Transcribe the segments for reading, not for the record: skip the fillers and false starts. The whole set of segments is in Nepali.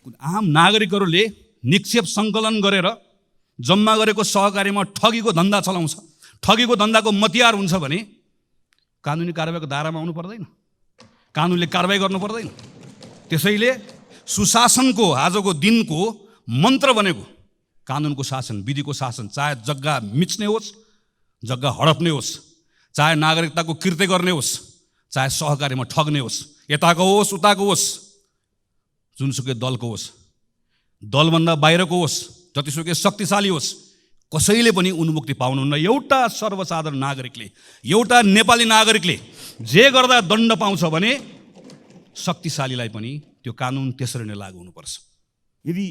आम नागरिकहरूले निक्षेप सङ्कलन गरेर जम्मा गरेको सहकारीमा ठगीको धन्दा चलाउँछ, ठगीको धन्दाको मतियार हुन्छ भने कानुनी कारबाहीको दायरामा आउनु पर्दैन, कानुनले कारबाही गर्नु पर्दैन। त्यसैले सुशासनको आजको दिनको मन्त्र बनेको कानुनको शासन, विधिको शासन, चाहे जग्गा मिच्ने होस्, जग्गा हडप्ने होस्, चाहे नागरिकताको कृत्य गर्ने होस्, चाहे सहकारीमा ठग्ने होस्, यताको होस् उताको होस्, जुनसुकै दलको होस्, दलभन्दा बाहिरको होस्, जतिसुकै शक्तिशाली होस्, कसैले पनि उन्मुक्ति पाउनुहुन्न। एउटा सर्वसाधारण नागरिकले, एउटा नेपाली नागरिकले जे गर्दा दण्ड पाउँछ भने शक्तिशालीलाई पनि त्यो कानुन त्यसरी नै लागू हुनुपर्छ। यदि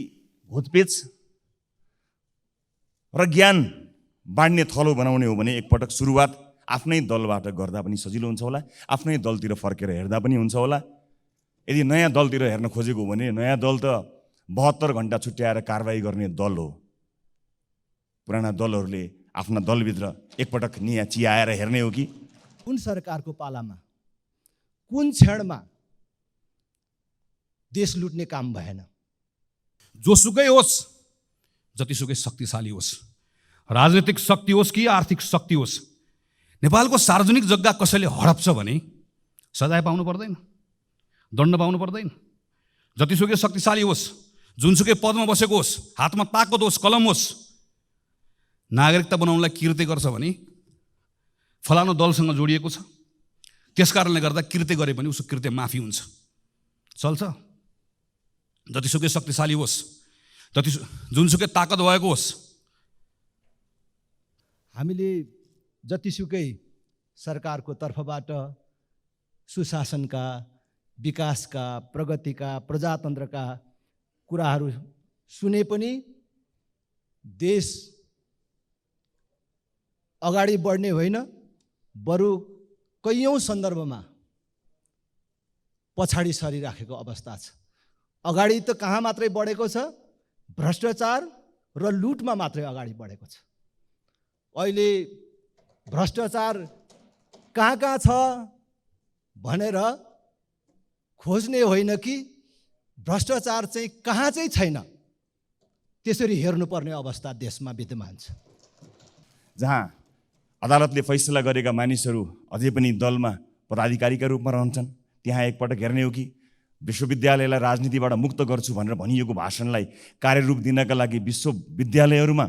भूतपेच र ज्ञान बाँड्ने थलो बनाउने हो भने एकपटक सुरुवात आफ्नै दलबाट गर्दा पनि सजिलो हुन्छ होला, आफ्नै दलतिर फर्केर हेर्दा पनि हुन्छ होला। यदि नयाँ दलतिर हेर्न खोजेको हो भने नयाँ दल त 72 घण्टा छुट्याएर कारबाही गर्ने दल हो। पुराना दलहरूले आफ्ना दलभित्र एकपटक निया चियाएर हेर्ने हो कि कुन सरकारको पालामा कुन क्षणमा देश लुट्ने काम भएन। जोसुकै होस्, जतिसुकै शक्तिशाली होस्, राजनीतिक शक्ति होस् कि आर्थिक शक्ति होस्, नेपालको सार्वजनिक जग्गा कसैले हडप्छ भने सजाय पाउनु पर्दैन, दण्ड पाउनु पर्दैन। जतिसुकै शक्तिशाली होस्, जुनसुकै पदमा बसेको होस्, हातमा ताकत होस्, कलम होस्, नागरिकता बनाउनलाई कृत्य गर्छ भने फलानु दलसँग जोडिएको छ, त्यस कारणले गर्दा कृत्य गरे पनि उसको कृत्य माफी हुन्छ, चल्छ। जतिसुकै शक्तिशाली होस्, जुनसुकै ताकत भएको होस्, हामीले जतिसुकै सरकारको तर्फबाट सुशासनका, विकासका, प्रगतिका, प्रजातन्त्रका कुराहरू सुने पनि देश अगाडि बढ्ने होइन, बरु कैयौँ सन्दर्भमा पछाडि सरिराखेको अवस्था छ। अगाडि त कहाँ मात्रै बढेको छ, भ्रष्टाचार र लुटमा मात्रै अगाडि बढेको छ। अहिले भ्रष्टाचार कहाँ कहाँ छ भनेर खोज्ने होइन कि भ्रष्टाचार चाहिँ कहाँ चाहिँ छैन त्यसरी हेर्नुपर्ने अवस्था देशमा विद्यमान छ। जहाँ अदालतले फैसला गरेका मानिसहरू अझै पनि दलमा पदाधिकारीका रूपमा रहन्छन्, त्यहाँ एकपटक हेर्ने हो कि विश्वविद्यालयलाई राजनीतिबाट मुक्त गर्छु भनेर भनिएको भाषणलाई कार्यरूप दिनका लागि विश्वविद्यालयहरूमा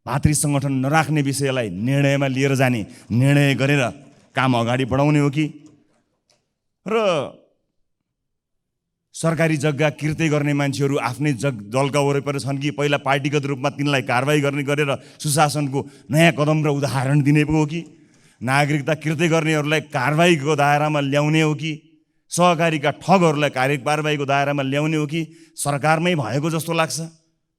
भातृ सङ्गठन नराख्ने विषयलाई निर्णयमा लिएर जाने, निर्णय गरेर काम अगाडि बढाउने हो कि र सरकारी जग्गा कृत्य गर्ने मान्छेहरू आफ्नै दलका वरिपरि छन् कि पहिला पार्टीगत रूपमा तिनलाई कारबाही गरेर सुशासनको नयाँ कदम र उदाहरण दिने पो हो कि नागरिकता कृत्य गर्नेहरूलाई कारबाहीको दायरामा ल्याउने हो कि सहकारीका ठगहरूलाई कारबाहीको दायरामा ल्याउने हो कि सरकारमै भएको जस्तो लाग्छ।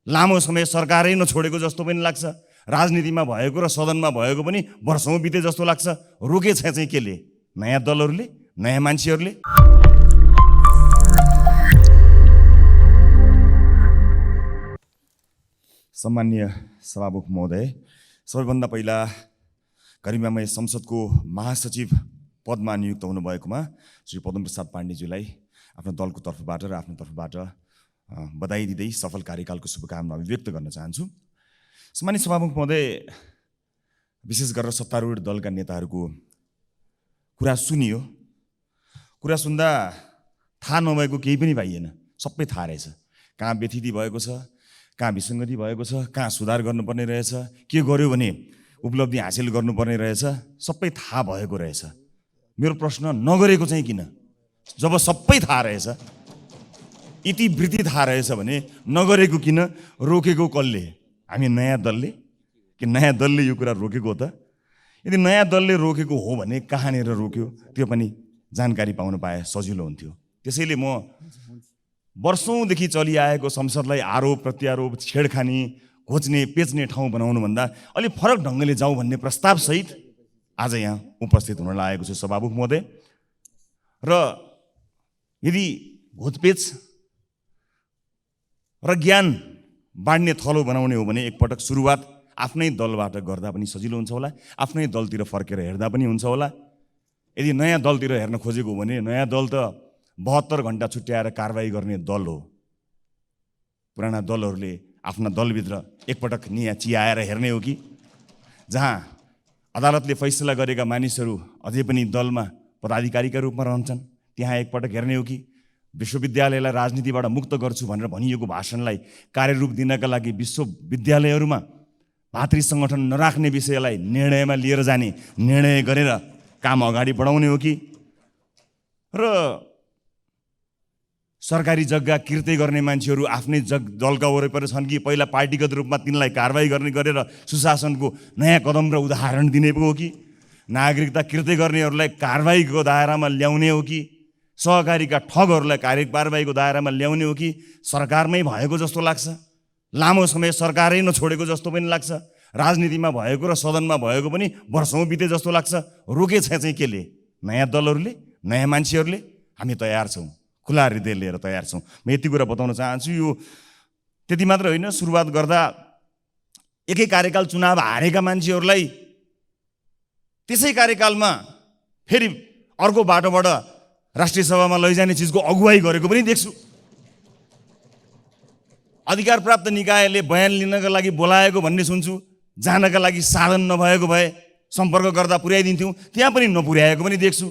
लामो समय सरकारै नछोडेको जस्तो पनि लाग्छ। राजनीतिमा भएको र सदनमा भएको पनि वर्षौँ बिते जस्तो लाग्छ। रोकेछ चाहिँ केले? नयाँ दलहरूले, नयाँ मान्छेहरूले। सम्माननीय सभामुख महोदय, सबैभन्दा पहिला गरिमामय संसदको महासचिव पदमा नियुक्त हुनुभएकोमा श्री पद्मप्रसाद पाण्डेज्यूलाई आफ्नो दलको तर्फबाट र आफ्नो तर्फबाट बधाई दिँदै सफल कार्यकालको शुभकामना अभिव्यक्त गर्न चाहन्छु। सम्मानित सभामुख महोदय, विशेष गरेर सत्तारूढ दलका नेताहरूको कुरा सुनियो। कुरा सुन्दा थाहा नभएको केही पनि पाइएन, सबै थाहा रहेछ। कहाँ व्यथिति भएको छ, कहाँ विसङ्गति भएको छ, कहाँ सुधार गर्नुपर्ने रहेछ, के गर्यो भने उपलब्धि हासिल गर्नुपर्ने रहेछ, सबै थाहा भएको रहेछ। मेरो प्रश्न, नगरेको चाहिँ किन? जब सबै थाहा रहेछ, इतिवृत्ति थाहा रहेछ भने नगरेको किन, रोकेको कसले? हामी नयाँ दलले कि नयाँ दलले यो कुरा रोकेको हो त? यदि नयाँ दलले रोकेको हो भने कहाँनिर रोक्यो त्यो पनि जानकारी पाउन पाए सजिलो हुन्थ्यो। त्यसैले म वर्षौँदेखि चलिआएको संसदलाई आरोप प्रत्यारोप, छेडखानी, घोच्ने पेच्ने ठाउँ बनाउनुभन्दा अलिक फरक ढङ्गले जाउँ भन्ने प्रस्तावसहित आज यहाँ उपस्थित हुन लागेको छु सभामुख महोदय। र यदि भूतपेच र ज्ञान बाँड्ने थलो बनाउने हो भने एकपटक सुरुवात आफ्नै दलबाट गर्दा पनि सजिलो हुन्छ होला, आफ्नै दलतिर फर्केर हेर्दा पनि हुन्छ होला। यदि नयाँ दलतिर हेर्न खोजेको हो भने नयाँ दल त 72 घण्टा छुट्याएर कारबाही गर्ने दल हो। पुराना दलहरूले आफ्ना दलभित्र एकपटक निया चियाएर हेर्ने हो कि जहाँ अदालतले फैसला गरेका मानिसहरू अझै पनि दलमा पदाधिकारीका रूपमा रहन्छन् त्यहाँ एकपटक हेर्ने हो कि विश्वविद्यालयलाई राजनीतिबाट मुक्त गर्छु भनेर भनिएको भाषणलाई कार्यरूप दिनका लागि विश्वविद्यालयहरूमा भातृ सङ्गठन नराख्ने विषयलाई निर्णयमा लिएर जाने निर्णय गरेर काम अगाडि बढाउने हो कि र सरकारी जग्गा किर्ते गर्ने मान्छेहरू आफ्नै दलका वरिपरि छन् कि पहिला पार्टीगत रूपमा तिनलाई कारबाही गरेर सुशासनको नयाँ कदम र उदाहरण दिने पो हो कि नागरिकता किर्ते गर्नेहरूलाई कारबाहीको दायरामा ल्याउने हो कि सहकारीका ठगहरूलाई कारबाहीको दायरामा ल्याउने हो कि सरकारमै भएको जस्तो लाग्छ। लामो समय सरकारै नछोडेको जस्तो पनि लाग्छ। राजनीतिमा भएको र सदनमा भएको पनि वर्षौँ बिते जस्तो लाग्छ। रोकेछ चाहिँ केले? नयाँ दलहरूले, नयाँ मान्छेहरूले। हामी तयार छौँ, खुला हृदय लिएर तयार छौँ। म यति कुरा बताउन चाहन्छु। यो त्यति मात्र होइन, सुरुवात गर्दा एकै कार्यकाल चुनाव हारेका मान्छेहरूलाई त्यसै कार्यकालमा फेरि अर्को बाटोबाट राष्ट्रिय सभामा लैजाने चिजको अगुवाई गरेको पनि देख्छु। अधिकार प्राप्त निकायले बयान लिनका लागि बोलाएको भन्ने सुन्छु। जानका लागि साधन नभएको भए सम्पर्क गर्दा पुर्याइदिन्थ्यौँ, त्यहाँ पनि नपुर्याएको पनि देख्छु।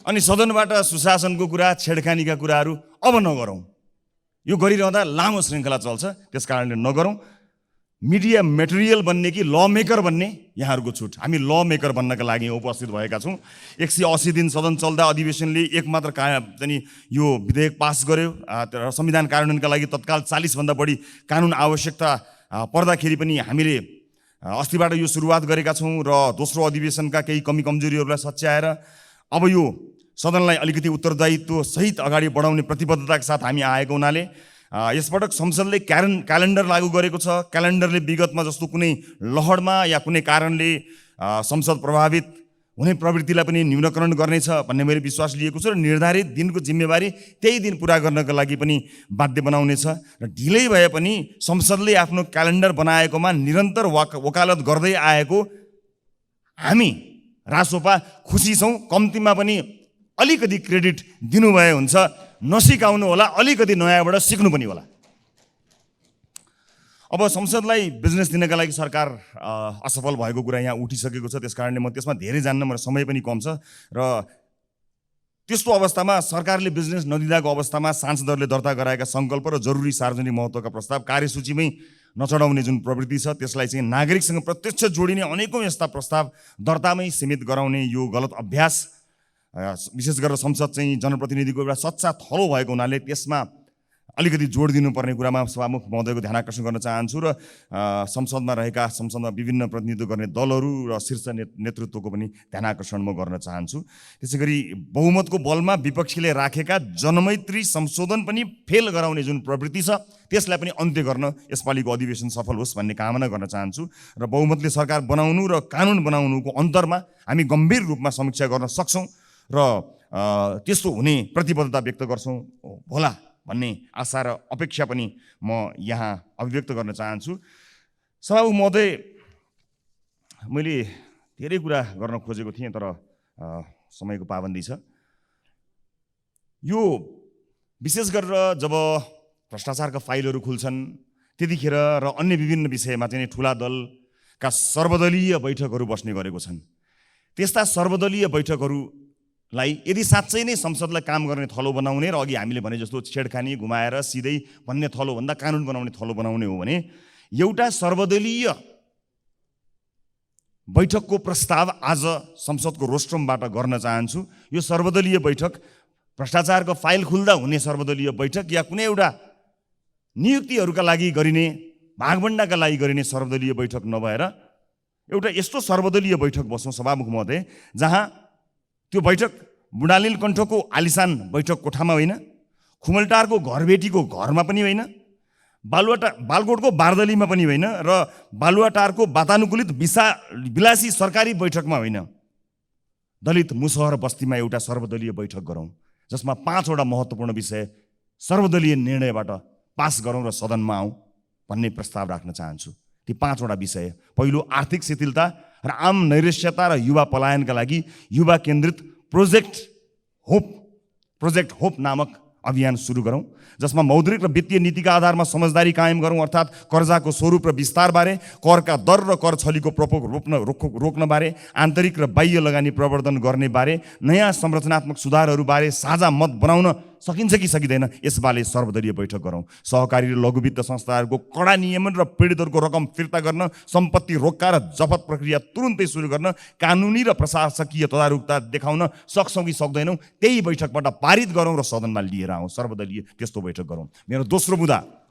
अनि सदनबाट सुशासनको कुरा, छेडखानीका कुराहरू अब नगरौँ। यो गरिरहँदा लामो श्रृङ्खला चल्छ, त्यस कारणले नगरौँ। मिडिया मेटेरियल बन्ने कि ल मेकर बन्ने, यहाँहरूको छुट। हामी ल मेकर बन्नका लागि उपस्थित भएका छौँ। 180 दिन सदन चल्दा अधिवेशनले एक मात्र चाहिँ यो विधेयक पास गर्यो र संविधान कार्यान्वयनका लागि तत्काल 40 भन्दा बढी कानुन आवश्यकता पर्दाखेरि पनि हामीले अस्तिबाट यो सुरुवात गरेका छौँ र दोस्रो अधिवेशनका केही कमी कमजोरीहरूलाई सच्याएर अब यो सदनलाई अलिकति उत्तरदायित्व सहित अगाडि बढाउने प्रतिबद्धताका साथ हामी आएको हुनाले यसपटक संसदले क्यालेन्डर लागू गरेको छ। क्यालेन्डरले विगतमा जस्तो कुनै लहरमा या कुनै कारणले संसद प्रभावित हुने प्रवृत्तिलाई पनि न्यूनीकरण गर्नेछ भन्ने मैले विश्वास लिएको छु र निर्धारित दिनको जिम्मेवारी त्यही दिन पुरा गर्नका लागि पनि बाध्य बनाउनेछ। र ढिलै भए पनि संसदले आफ्नो क्यालेन्डर बनाएकोमा निरन्तर वकालत गर्दै आएको हामी रासोपा खुसी छौँ। कम्तीमा पनि अलिकति क्रेडिट दिनुभए हुन्छ, नसिकाउनु होला, अलिकति नयाँबाट सिक्नु पनि होला। अब संसदलाई बिजनेस दिनका लागि सरकार असफल भएको कुरा यहाँ उठिसकेको छ, त्यस कारणले म त्यसमा धेरै जान्न, मेरो समय पनि कम छ। र त्यस्तो अवस्थामा सरकारले बिजनेस नदिँदाको अवस्थामा सांसदहरूले दर्ता गराएका सङ्कल्प र जरुरी सार्वजनिक महत्त्वका प्रस्ताव कार्यसूचीमै नचढाउने जुन प्रवृत्ति छ त्यसलाई चाहिँ नागरिकसँग प्रत्यक्ष जोडिने अनेकौँ यस्ता प्रस्ताव दर्तामै सीमित गराउने यो गलत अभ्यास, विशेष गरेर संसद चाहिँ जनप्रतिनिधिको एउटा सच्चा थलो भएको हुनाले त्यसमा अलिकति जोड दिनुपर्ने कुरामा सभामुख महोदयको ध्यान आकर्षण गर्न चाहन्छु। र संसदमा विभिन्न प्रतिनिधित्व गर्ने दलहरू र शीर्ष नेतृत्वको पनि ध्यान आकर्षण म गर्न चाहन्छु। त्यसै गरी बहुमतको बलमा विपक्षीले राखेका जनमैत्री संशोधन पनि फेल गराउने जुन प्रवृत्ति छ त्यसलाई पनि अन्त्य गर्न यसपालिको अधिवेशन सफल होस् भन्ने कामना गर्न चाहन्छु। र बहुमतले सरकार बनाउनु र कानुन बनाउनुको अन्तरमा हामी गम्भीर रूपमा समीक्षा गर्न सक्छौँ र त्यस्तो हुने प्रतिबद्धता व्यक्त गर्छौँ होला भन्ने आशा र अपेक्षा पनि म यहाँ अभिव्यक्त गर्न चाहन्छु। सभामुख महोदय, मैले धेरै कुरा गर्न खोजेको थिएँ तर समयको पाबन्दी छ। यो विशेष गरेर जब भ्रष्टाचारका फाइलहरू खुल्छन् त्यतिखेर र अन्य विभिन्न विषयमा चाहिँ ठुला दलका सर्वदलीय बैठकहरू बस्ने गरेको छन्। त्यस्ता सर्वदलीय बैठकहरू यदि साँच्चै नै संसदलाई काम गर्ने थलो बनाउने र अघि हामीले भने जस्तो छेडखानी घुमाएर सिधै भन्ने थलो भन्दा कानुन बनाउने थलो बनाउने हो भने एउटा सर्वदलीय बैठकको प्रस्ताव आज संसदको रोस्ट्रमबाट गर्न चाहन्छु। यो सर्वदलीय बैठक भ्रष्टाचारको फाइल खुल्दा हुने सर्वदलीय बैठक या कुनै एउटा नियुक्तिहरूका लागि गरिने, भागभण्डाका लागि गरिने सर्वदलीय बैठक नभएर एउटा यस्तो सर्वदलीय बैठक बसौँ सभामुख महोदय जहाँ त्यो बैठक बुढालिल कण्ठको आलिसान बैठक कोठामा होइन, खुमलटारको घरबेटीको घरमा पनि होइन, बालकोटको बारदलीमा पनि होइन र बालुवाटारको वातानुकूलित विलासी सरकारी बैठकमा होइन, दलित मुसहर बस्तीमा एउटा सर्वदलीय बैठक गरौँ जसमा 5 वटा महत्त्वपूर्ण विषय सर्वदलीय निर्णयबाट पास गरौँ र सदनमा आउँ भन्ने प्रस्ताव राख्न चाहन्छु। ती 5 वटा विषय: पहिलो, आर्थिक शिथिलता र आम नैराश्यता र युवा पलायनका लागि युवा केन्द्रित प्रोजेक्ट होप नामक अभियान सुरु गरौँ, जसमा मौद्रिक र वित्तीय नीतिका आधारमा समझदारी कायम गरौँ, अर्थात् कर्जाको स्वरूप र विस्तारबारे, करका दर र कर छलीको प्रकोप रोक्नबारे, आन्तरिक र बाह्य लगानी प्रवर्धन गर्ने बारे, नयाँ संरचनात्मक सुधारहरूबारे साझा मत बनाउन सकिन्छ कि सकिँदैन यसबारे सर्वदलीय बैठक गरौँ। सहकारी र लघु वित्त संस्थाहरूको कडा नियमन र पीडितहरूको रकम फिर्ता गर्न, सम्पत्ति रोक्का र जफत प्रक्रिया तुरुन्तै सुरु गर्न, कानुनी र प्रशासकीय तदारुकता देखाउन सक्छौँ कि सक्दैनौँ त्यही बैठकबाट पारित गरौँ र सदनमा लिएर आउँ। सर्वदलीय त्यस्तो बैठक गरौँ। मेरो दोस्रो मुद्दा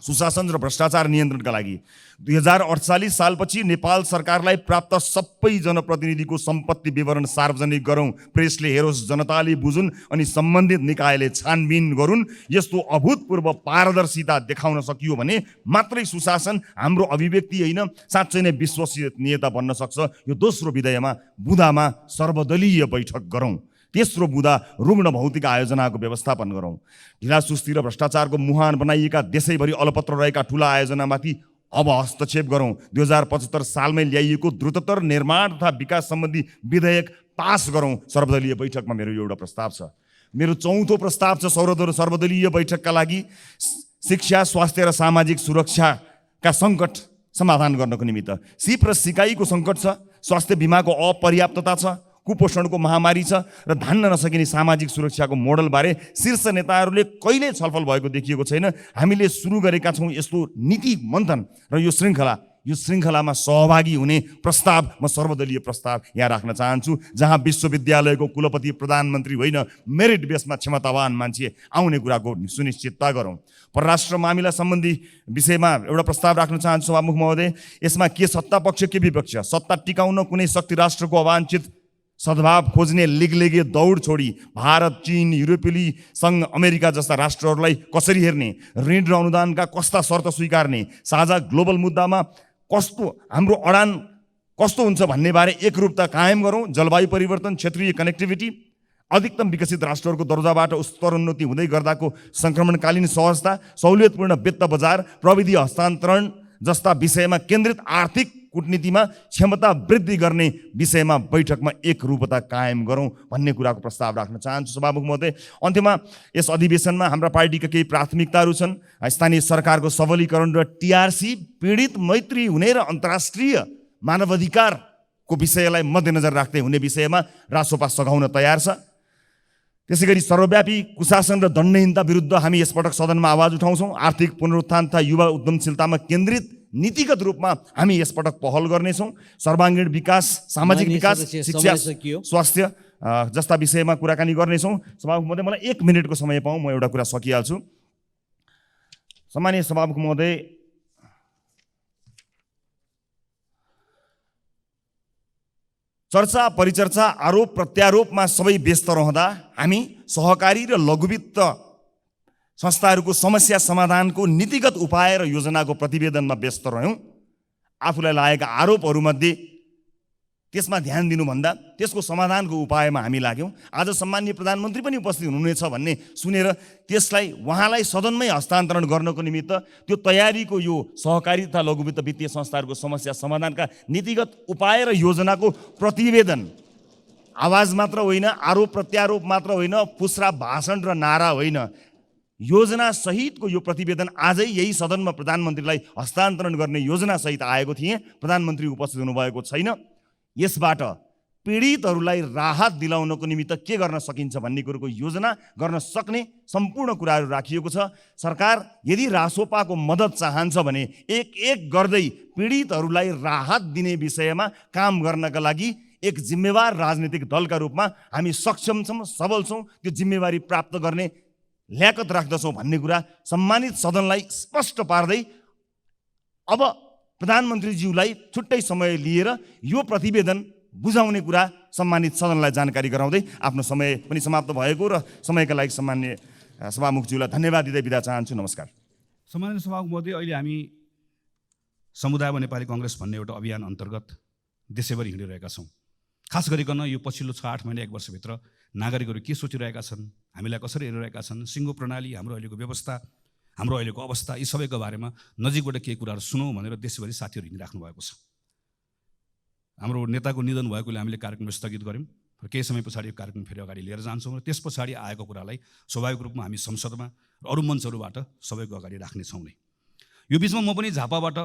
सुशासन र भ्रष्टाचार नियन्त्रणका लागि 2048 सालपछि नेपाल सरकारलाई प्राप्त सबै जनप्रतिनिधिको सम्पत्ति विवरण सार्वजनिक गरौँ। प्रेसले हेरोस्, जनताले बुझुन् अनि सम्बन्धित निकायले छानबिन गरून्। यस्तो अभूतपूर्व पारदर्शिता देखाउन सकियो भने मात्रै सुशासन हाम्रो अभिव्यक्ति होइन, साँच्चै नै विश्वसनीयता बन्न सक्छ। यो दोस्रो बुदामा सर्वदलीय बैठक गरौँ। तेस्रो बुदा रुग्ण भौतिक आयोजनाको व्यवस्थापन गरौँ। ढिलासुस्ती र भ्रष्टाचारको मुहान बनाइएका देशैभरि अलपत्र रहेका ठुला आयोजनामाथि अब हस्तक्षेप गरौँ। 2075 सालमै ल्याइएको द्रुततर निर्माण तथा विकास सम्बन्धी विधेयक पास गरौँ। सर्वदलीय बैठकमा मेरो एउटा प्रस्ताव छ। मेरो चौथो प्रस्ताव छ सर्वदलीय बैठकका लागि शिक्षा, स्वास्थ्य र सामाजिक सुरक्षाका सङ्कट समाधान गर्नको निमित्त। सिप र सिकाइको सङ्कट छ, स्वास्थ्य बिमाको अपर्याप्तता छ, कुपोषणको महामारी छ र धान्न नसकिने सामाजिक सुरक्षाको मोडलबारे शीर्ष नेताहरूले कहिल्यै छलफल भएको देखिएको छैन। हामीले सुरु गरेका छौँ यस्तो नीति मन्थन र यो श्रृङ्खलामा सहभागी हुने प्रस्ताव, म सर्वदलीय प्रस्ताव यहाँ राख्न चाहन्छु, जहाँ विश्वविद्यालयको कुलपति प्रधानमन्त्री होइन, मेरिट बेसमा क्षमतावान मान्छे आउने कुराको सुनिश्चितता गरौँ। परराष्ट्र मामिला सम्बन्धी विषयमा एउटा प्रस्ताव राख्न चाहन्छु सभामुख महोदय। यसमा के सत्ता पक्ष के विपक्ष, सत्ता टिकाउन कुनै शक्ति राष्ट्रको अवाञ्छित सद्भाव खोज्ने लिगलेगे दौड छोडी भारत, चीन, युरोपेली सङ्घ, अमेरिका जस्ता राष्ट्रहरूलाई कसरी हेर्ने, ऋण र अनुदानका कस्ता शर्त स्वीकार्ने, साझा ग्लोबल मुद्दामा हाम्रो अडान कस्तो हुन्छ भन्ने बारे एकरूपता कायम गरौँ। जलवायु परिवर्तन, क्षेत्रीय कनेक्टिभिटी, अधिकतम विकसित राष्ट्रहरूको दर्जाबाट स्तरोन्नति हुँदै गर्दाको सङ्क्रमणकालीन सहजता, सहुलियतपूर्ण वित्त बजार, प्रविधि हस्तान्तरण जस्ता विषयमा केन्द्रित आर्थिक कूटनीतिमा क्षमता वृद्धि गर्ने विषयमा बैठकमा एकरूपता कायम गरौँ भन्ने कुराको प्रस्ताव राख्न चाहन्छु सभामुख महोदय। अन्त्यमा यस अधिवेशनमा हाम्रा पार्टीका केही प्राथमिकताहरू छन्। स्थानीय सरकारको सबलीकरण र टिआरसी, पीडित मैत्री हुने र अन्तर्राष्ट्रिय मानवाधिकारको विषयलाई मध्यनजर राख्दै हुने विषयमा रासोपा सघाउन तयार छ। त्यसै गरी सर्वव्यापी कुशासन र दण्डहीनता विरुद्ध हामी यसपटक सदनमा आवाज उठाउँछौँ। आर्थिक पुनरुत्थान तथा युवा उद्यमशीलतामा केन्द्रित नीतिगत रूपमा हामी यसपटक पहल गर्नेछौँ। सर्वाङ्गीण विकास, सामाजिक विकास, शिक्षा, स्वास्थ्य जस्ता विषयमा कुराकानी गर्नेछौँ। सभामुख महोदय, मलाई 1 मिनटको समय पाऊँ, म एउटा कुरा सकिहाल्छु। सम्मानीय सभामुख महोदय, चर्चा परिचर्चा, आरोप प्रत्यारोपमा सबै व्यस्त रहँदा हामी सहकारी र लघुवित्त संस्थाहरूको समस्या समाधानको नीतिगत उपाय र योजनाको प्रतिवेदनमा व्यस्त रह्यौँ। आफूलाई लागेका आरोपहरूमध्ये त्यसमा ध्यान दिनुभन्दा त्यसको समाधानको उपायमा हामी लाग्यौँ। आज सम्माननीय प्रधानमन्त्री पनि उपस्थित हुनुहुनेछ भन्ने सुनेर त्यसलाई उहाँलाई सदनमै हस्तान्तरण गर्नको निमित्त त्यो तयारीको यो सहकारी तथा लघुवित्त वित्तीय संस्थाहरूको समस्या समाधानका नीतिगत उपाय र योजनाको प्रतिवेदन, आवाज मात्र होइन, आरोप प्रत्यारोप मात्र होइन, फुस्रा भाषण र नारा होइन, योजना सहितको यो प्रतिवेदन आजै यही सदनमा प्रधानमन्त्रीलाई हस्तान्तरण गर्ने योजना सहित आएको थिएँ। प्रधानमन्त्री उपस्थित हुनुभएको छैन। यसबाट पीडितहरूलाई राहत दिलाउनको निमित्त के गर्न सकिन्छ भन्ने कुरोको योजना गर्न सक्ने सम्पूर्ण कुराहरू राखिएको छ। सरकार यदि रासोपाको मद्दत चाहन्छ भने एक गर्दै पीडितहरूलाई राहत दिने विषयमा काम गर्नका लागि एक जिम्मेवार राजनीतिक दलका रूपमा हामी सक्षम छौँ, सबल छौँ, त्यो जिम्मेवारी प्राप्त गर्ने ल्याकत राख्दछौँ भन्ने कुरा सम्मानित सदनलाई स्पष्ट पार्दै अब प्रधानमन्त्रीज्यूलाई छुट्टै समय लिएर यो प्रतिवेदन बुझाउने कुरा सम्मानित सदनलाई जानकारी गराउँदै आफ्नो समय पनि समाप्त भएको र समयका लागि सम्मान्य सभामुखज्यूलाई धन्यवाद दिँदै बिदा चाहन्छु। नमस्कार। सम्मानित सभामुख महोदय, अहिले हामी समुदायमा नेपाली कङ्ग्रेस भन्ने एउटा अभियान अन्तर्गत देशैभरि हिँडिरहेका छौँ। खास गरिकन यो पछिल्लो 6-8 महिना 1 वर्षभित्र नागरिकहरू के सोचिरहेका छन्, हामीलाई कसरी हेरिरहेका छन्, सिङ्गो प्रणाली, हाम्रो अहिलेको व्यवस्था, हाम्रो अहिलेको अवस्था, यी सबैको बारेमा नजिकबाट केही कुराहरू सुनौँ भनेर देशभरि साथीहरू हिँडिराख्नु भएको छ। हाम्रो नेताको निधन भएकोले हामीले कार्यक्रम स्थगित गऱ्यौँ। र केही समय पछाडि यो कार्यक्रम फेरि अगाडि लिएर जान्छौँ र त्यस पछाडि आएको कुरालाई स्वाभाविक रूपमा हामी संसदमा र अरू मञ्चहरूबाट सबैको अगाडि राख्नेछौँ नै। यो बिचमा म पनि झापाबाट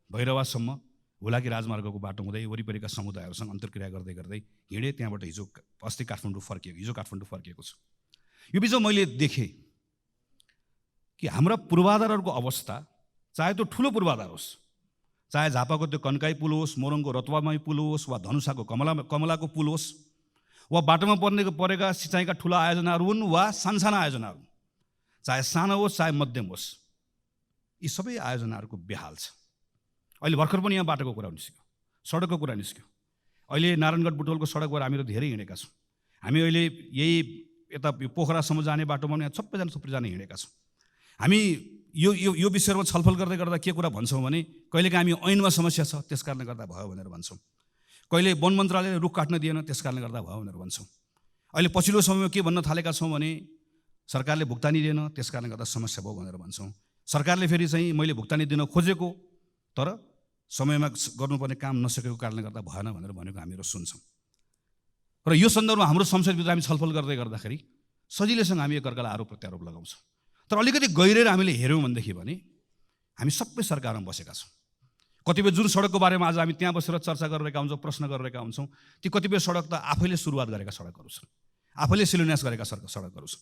भैरवासम्म हुलाकी राजमार्गको बाटो हुँदै वरिपरिका समुदायहरूसँग अन्तर्क्रिया गर्दै गर्दै हिँडेँ। त्यहाँबाट अस्ति हिजो काठमाडौँ फर्किएको छु। यो बिचमा मैले देखेँ कि हाम्रा पूर्वाधारहरूको अवस्था, चाहे त्यो ठुलो पूर्वाधार होस्, चाहे झापाको त्यो कन्काई पुल होस्, मोरङको रतुवामाई पुल होस्, वा धनुषाको कमलाको पुल होस्, वा बाटोमा परेका सिँचाइका ठुला आयोजनाहरू हुन् वा सानसाना आयोजनाहरू, चाहे सानो होस् चाहे मध्यम होस्, यी सबै आयोजनाहरूको बेहाल छ। अहिले भर्खर पनि यहाँ बाटोको कुरा निस्क्यो, सडकको कुरा निस्क्यो। अहिले नारायणगढ बुटवलको सडकबाट हामीहरू धेरै हिँडेका छौँ। हामी अहिले यही यता पोखरासम्म जाने बाटोमा यहाँ सबैजना हिँडेका छौँ। हामी यो विषयमा छलफल गर्दै गर्दा के कुरा भन्छौँ भने कहिलेकाहीँ हामी ऐनमा समस्या छ त्यस कारणले गर्दा भयो भनेर भन्छौँ, कहिले वन मन्त्रालयले रुख काट्न दिएन त्यस कारणले गर्दा भयो भनेर भन्छौँ। अहिले पछिल्लो समयमा के भन्न थालेका छौँ भने सरकारले भुक्तानी दिएन त्यस कारणले गर्दा समस्या भयो भनेर भन्छौँ। सरकारले फेरि चाहिँ मैले भुक्तानी दिन खोजेको तर समयमा गर्नुपर्ने काम नसकेको कारणले गर्दा भएन भनेर भनेको हामीहरू सुन्छौँ। र यो सन्दर्भमा हाम्रो संसदभित्र हामी छलफल गर्दै गर्दाखेरि सजिलैसँग हामी एकअर्कालाई आरोप प्रत्यारोप लगाउँछौँ। तर अलिकति गहिरेर हामीले हेऱ्यौँ भनेदेखि भने हामी सबै सरकारमा बसेका छौँ। कतिपय जुन सडकको बारेमा आज हामी त्यहाँ बसेर चर्चा गरिरहेका हुन्छौँ, प्रश्न गरिरहेका हुन्छौँ, ती कतिपय सडक त आफैले सुरुवात गरेका सडकहरू छन्, आफैले शिलान्यास गरेका सडकहरू छन्।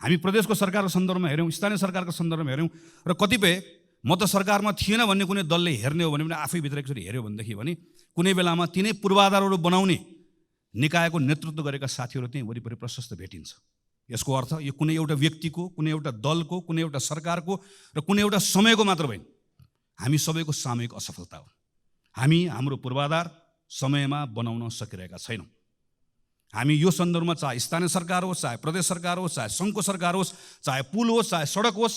हामी प्रदेशको सरकारको सन्दर्भमा हेऱ्यौँ, स्थानीय सरकारको सन्दर्भमा हेऱ्यौँ, र कतिपय म त सरकारमा थिएन भन्ने कुनै दलले हेर्ने हो भने पनि आफै भित्र एकचोटि हेऱ्यो भनेदेखि भने कुनै बेलामा तिनै पूर्वाधारहरू बनाउने निकायको नेतृत्व गरेका साथीहरू त्यहीँ वरिपरि प्रशस्त भेटिन्छ। यसको अर्थ यो कुनै एउटा व्यक्तिको, कुनै एउटा दलको, कुनै एउटा सरकारको र कुनै एउटा समयको मात्र होइन, हामी सबैको सामूहिक असफलता हो। हामी हाम्रो पूर्वाधार समयमा बनाउन सकिरहेका छैनौँ। हामी यो सन्दर्भमा चाहे स्थानीय सरकार होस्, चाहे प्रदेश सरकार होस्, चाहे सङ्घको सरकार होस्, चाहे पुल होस्, चाहे सडक होस्,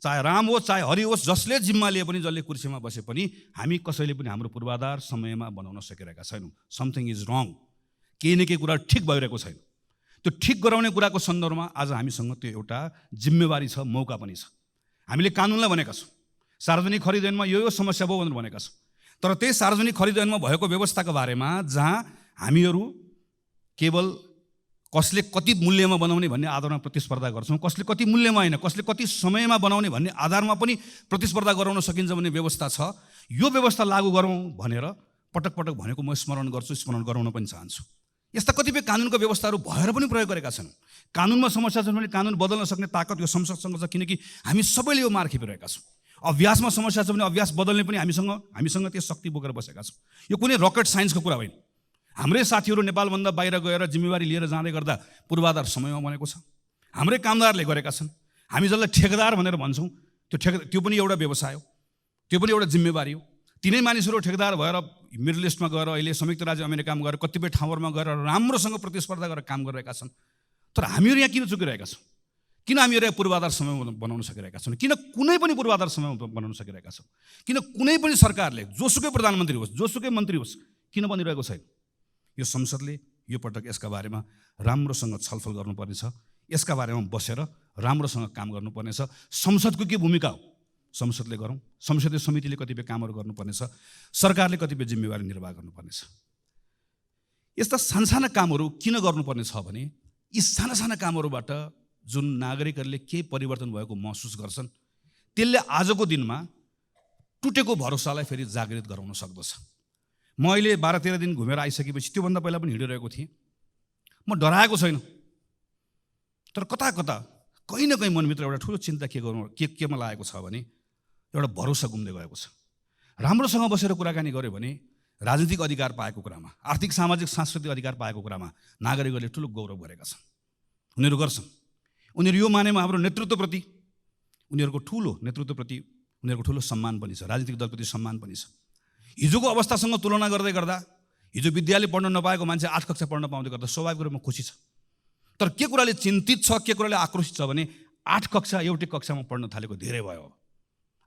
चाहे राम होस्, चाहे हरि होस्, जसले जिम्मा लिए पनि, जसले कुर्सीमा बसे पनि हामी कसैले पनि हाम्रो पूर्वाधार समयमा बनाउन सकिरहेका छैनौँ। समथिङ इज रङ। केही न केही कुरा ठिक भइरहेको छैन। त्यो ठिक गराउने कुराको सन्दर्भमा आज हामीसँग त्यो एउटा जिम्मेवारी छ, मौका पनि छ। हामीले कानुनलाई भनेका छौँ सार्वजनिक खरिद ऐनमा यो समस्या भयो भनेर भनेका छौँ, तर त्यही सार्वजनिक खरिद ऐनमा भएको व्यवस्थाको बारेमा जहाँ हामीहरू केवल कसले कति मूल्यमा बनाउने भन्ने आधारमा प्रतिस्पर्धा गर्छौँ, कसले कति मूल्यमा होइन, कसले कति समयमा बनाउने भन्ने आधारमा पनि प्रतिस्पर्धा गराउन सकिन्छ भन्ने व्यवस्था छ। यो व्यवस्था लागू गरौँ भनेर पटक पटक भनेको म स्मरण गर्छु, स्मरण गराउन पनि चाहन्छु। यस्ता कतिपय कानुनको व्यवस्थाहरू भएर पनि प्रयोग गरेका छन्। कानुनमा समस्या छ भने कानुन बदल्न सक्ने ताकत यो संसदसँग छ, किनकि हामी सबैले यो मार खेपिरहेका छौँ। अभ्यासमा समस्या छ भने अभ्यास बदल्ने पनि हामीसँग त्यो शक्ति बोकेर बसेका छौँ। यो कुनै रकेट साइन्सको कुरा होइन। हाम्रै साथीहरू नेपालभन्दा बाहिर गएर जिम्मेवारी लिएर जाँदै गर्दा पूर्वाधार समयमा बनेको छ। हाम्रै कामदारले गरेका छन्। हामी जसलाई ठेकेदार भनेर भन्छौँ त्यो पनि एउटा व्यवसाय हो, त्यो पनि एउटा जिम्मेवारी हो। तिनै मानिसहरू ठेकेदार भएर मिडल इस्टमा गएर अहिले संयुक्त राज्य अमेरिकामा गएर कतिपय ठाउँहरूमा गएर राम्रोसँग प्रतिस्पर्धा गरेर काम गरिरहेका छन्। तर हामीहरू यहाँ किन चुकिरहेका छौँ? किन हामीहरू यहाँ पूर्वाधार समय बनाउन सकिरहेका छौँ? किन कुनै पनि पूर्वाधार समय बनाउन सकिरहेका छौँ? किन कुनै पनि सरकारले, जोसुकै प्रधानमन्त्री होस्, जोसुकै मन्त्री होस्, किन बनिरहेको छैन? यो संसदले यो पटक यसका बारेमा राम्रोसँग छलफल गर्नुपर्नेछ। यसका बारेमा बसेर राम्रोसँग काम गर्नुपर्नेछ। संसदको के भूमिका हो संसदले गरौँ, संसदीय समितिले कतिपय कामहरू गर्नुपर्नेछ, सरकारले कतिपय जिम्मेवारी निर्वाह गर्नुपर्नेछ। यस्ता सानसाना कामहरू किन गर्नुपर्ने छ भने यी साना साना कामहरूबाट जुन नागरिकहरूले केही परिवर्तन भएको महसुस गर्छन् त्यसले आजको दिनमा टुटेको भरोसालाई फेरि जागृत गराउन सक्दछ। म अहिले 12-13 दिन घुमेर आइसकेपछि त्योभन्दा पहिला पनि हिँडिरहेको थिएँ। म डराएको छैन, तर कता कता कहीँ न कहीँ मनभित्र एउटा ठुलो चिन्ता केमा लागेको छ भने एउटा भरोसा गुम्दै गएको छ। राम्रोसँग बसेर कुराकानी गऱ्यो भने राजनीतिक अधिकार पाएको कुरामा, आर्थिक सामाजिक सांस्कृतिक अधिकार पाएको कुरामा नागरिकहरूले ठुलो गौरव गरेका छन्। उनीहरू गर्छन्। उनीहरू यो मानेमा हाम्रो नेतृत्वप्रति, उनीहरूको ठुलो नेतृत्वप्रति उनीहरूको ठुलो सम्मान पनि छ, राजनीतिक दलप्रति सम्मान पनि छ। हिजोको अवस्थासँग तुलना गर्दै गर्दा हिजो विद्यालय पढ्न नपाएको मान्छे 8 कक्षा पढ्न पाउँदै गर्दा स्वाभाविक रूपमा खुसी छ। तर के कुराले चिन्तित छ, के कुराले आक्रोशित छ भने 8 कक्षा एउटै कक्षामा पढ्न थालेको धेरै भयो।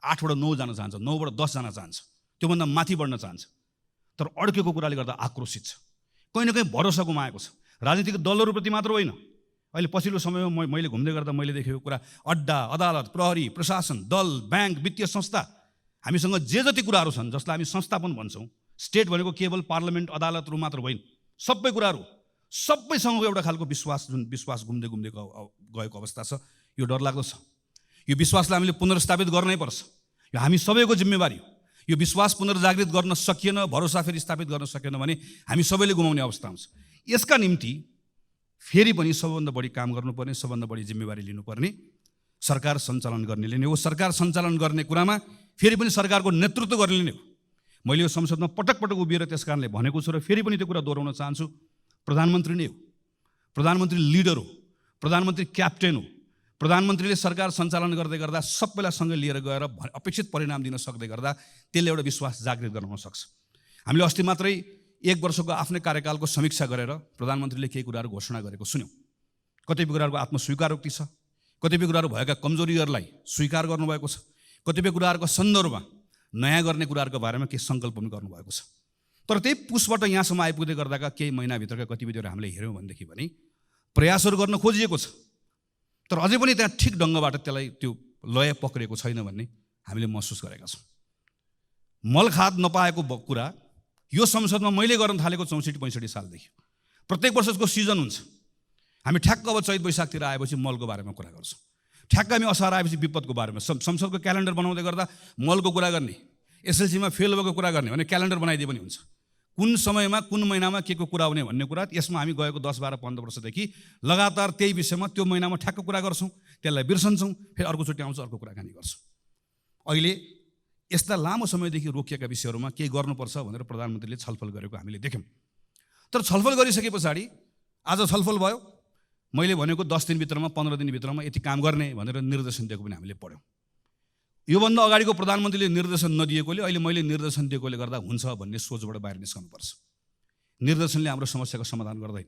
8बाट 9 जान चाहन्छ, 9बाट 10 जान चाहन्छ, त्योभन्दा माथि बढ्न चाहन्छ। तर अड्केको कुराले गर्दा आक्रोशित छ, कहीँ न कहीँ भरोसा गुमाएको छ। राजनीतिक दलहरूप्रति मात्र होइन, अहिले पछिल्लो समयमा मैले घुम्दै गर्दा मैले देखेको कुरा, अड्डा, अदालत, प्रहरी, प्रशासन, दल, ब्याङ्क, वित्तीय संस्था, हामीसँग जे जति कुराहरू छन् जसलाई हामी संस्था पनि भन्छौँ। स्टेट भनेको केवल पार्लियामेन्ट, अदालतहरू मात्र होइन, सबै कुराहरू सबैसँग एउटा खालको विश्वास, जुन विश्वास घुम्दै घुम्दै गएको अवस्था छ, यो डरलाग्दो छ। यो विश्वासलाई हामीले पुनर्स्थापित गर्नै पर्छ। यो हामी सबैको जिम्मेवारी हो। यो विश्वास पुनर्जागृत गर्न सकिएन, भरोसा फेरि स्थापित गर्न सकेन भने हामी सबैले गुमाउने अवस्था आउँछ। यसका निम्ति फेरि पनि सबभन्दा बढी काम गर्नुपर्ने, सबभन्दा बढी जिम्मेवारी लिनुपर्ने सरकार सञ्चालन गर्नेले नै हो। सरकार सञ्चालन गर्ने कुरामा फेरि पनि सरकारको नेतृत्व गर्नेले नै हो। मैले यो संसदमा पटक पटक उभिएर त्यस कारणले भनेको छु र फेरि पनि त्यो कुरा दोहोऱ्याउन चाहन्छु। प्रधानमन्त्री नै हो, प्रधानमन्त्री लिडर हो, प्रधानमन्त्री क्याप्टेन हो। प्रधानमन्त्रीले सरकार सञ्चालन गर्दै गर्दा सबैलाई सँगै लिएर गएर अपेक्षित परिणाम दिन सक्दै गर्दा त्यसले एउटा विश्वास जागृत गराउन सक्छ। हामीले अस्ति मात्रै 1 वर्षको आफ्नै कार्यकालको समीक्षा गरेर प्रधानमन्त्रीले केही कुराहरू घोषणा गरेको सुन्यौँ। कतिपय कुराहरूको आत्मस्वीकारोक्ति छ, कतिपय कुराहरू भएका कमजोरीहरूलाई स्वीकार गर्नुभएको छ, कतिपय कुराहरूको सन्दर्भमा नयाँ गर्ने कुराहरूको बारेमा केही सङ्कल्प पनि गर्नुभएको छ। तर त्यही पुसबाट यहाँसम्म आइपुग्दै गर्दाका केही महिनाभित्रका गतिविधिहरू हामीले हेऱ्यौँ भनेदेखि भने प्रयासहरू गर्न खोजिएको छ, तर अझै पनि त्यहाँ ठिक ढङ्गबाट त्यसलाई त्यो लय पक्रेको छैन भन्ने हामीले महसुस गरेका छौँ। मलखाद नपाएको कुरा यो संसदमा मैले गर्न थालेको 64-65 सालदेखि प्रत्येक वर्षको सिजन हुन्छ। हामी ठ्याक्क अब चैत वैशाखतिर आएपछि मलको बारेमा कुरा गर्छौँ, ठ्याक्क हामी असार आएपछि विपदको बारेमा। संसदको क्यालेन्डर बनाउँदै गर्दा मलको कुरा गर्ने, एसएलसीमा फेल भएको कुरा गर्ने भने क्यालेन्डर बनाइदिए पनि हुन्छ। कुन समयमा कुन महिनामा के को कुरा हुने भन्ने कुरा यसमा हामी गएको 10, 12, 15 वर्षदेखि लगातार त्यही विषयमा त्यो महिनामा ठ्याक्क कुरा गर्छौँ, त्यसलाई बिर्सन्छौँ, फेरि अर्कोचोटि आउँछ अर्को कुराकानी गर्छौँ। अहिले यस्ता लामो समयदेखि रोकिएका विषयहरूमा केही गर्नुपर्छ भनेर प्रधानमन्त्रीले छलफल गरेको हामीले देख्यौँ। तर छलफल गरिसके पछाडि आज छलफल भयो, मैले भनेको 10 दिनभित्रमा 15 दिनभित्रमा यति काम गर्ने भनेर निर्देशन दिएको पनि हामीले पढ्यौँ। योभन्दा अगाडिको प्रधानमन्त्रीले निर्देशन नदिएकोले अहिले मैले निर्देशन दिएकोले गर्दा हुन्छ भन्ने सोचबाट बाहिर निस्कनुपर्छ। निर्देशनले हाम्रो समस्याको समाधान गर्दैन।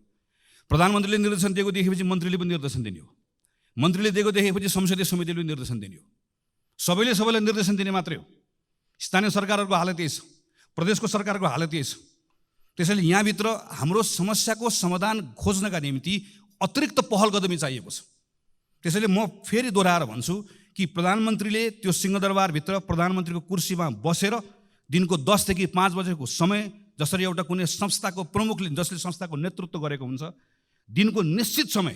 प्रधानमन्त्रीले निर्देशन दिएको देखेपछि मन्त्रीले पनि निर्देशन दिने हो, मन्त्रीले दिएको देखेपछि संसदीय समितिले पनि निर्देशन दिने हो। सबैले सबैलाई निर्देशन दिने मात्रै हो। स्थानीय सरकारहरूको हालत यही छ, प्रदेशको सरकारको हालत यही छ। त्यसैले यहाँभित्र हाम्रो समस्याको समाधान खोज्नका निम्ति अतिरिक्त पहल कदमी चाहिएको छ। त्यसैले म फेरि दोहोऱ्याएर भन्छु कि प्रधानमन्त्रीले त्यो सिंहदरबारभित्र प्रधानमन्त्रीको कुर्सीमा बसेर दिनको 10 देखि 5 बजेको समय, जसरी एउटा कुनै संस्थाको प्रमुखले जसले संस्थाको नेतृत्व गरेको हुन्छ, दिनको निश्चित समय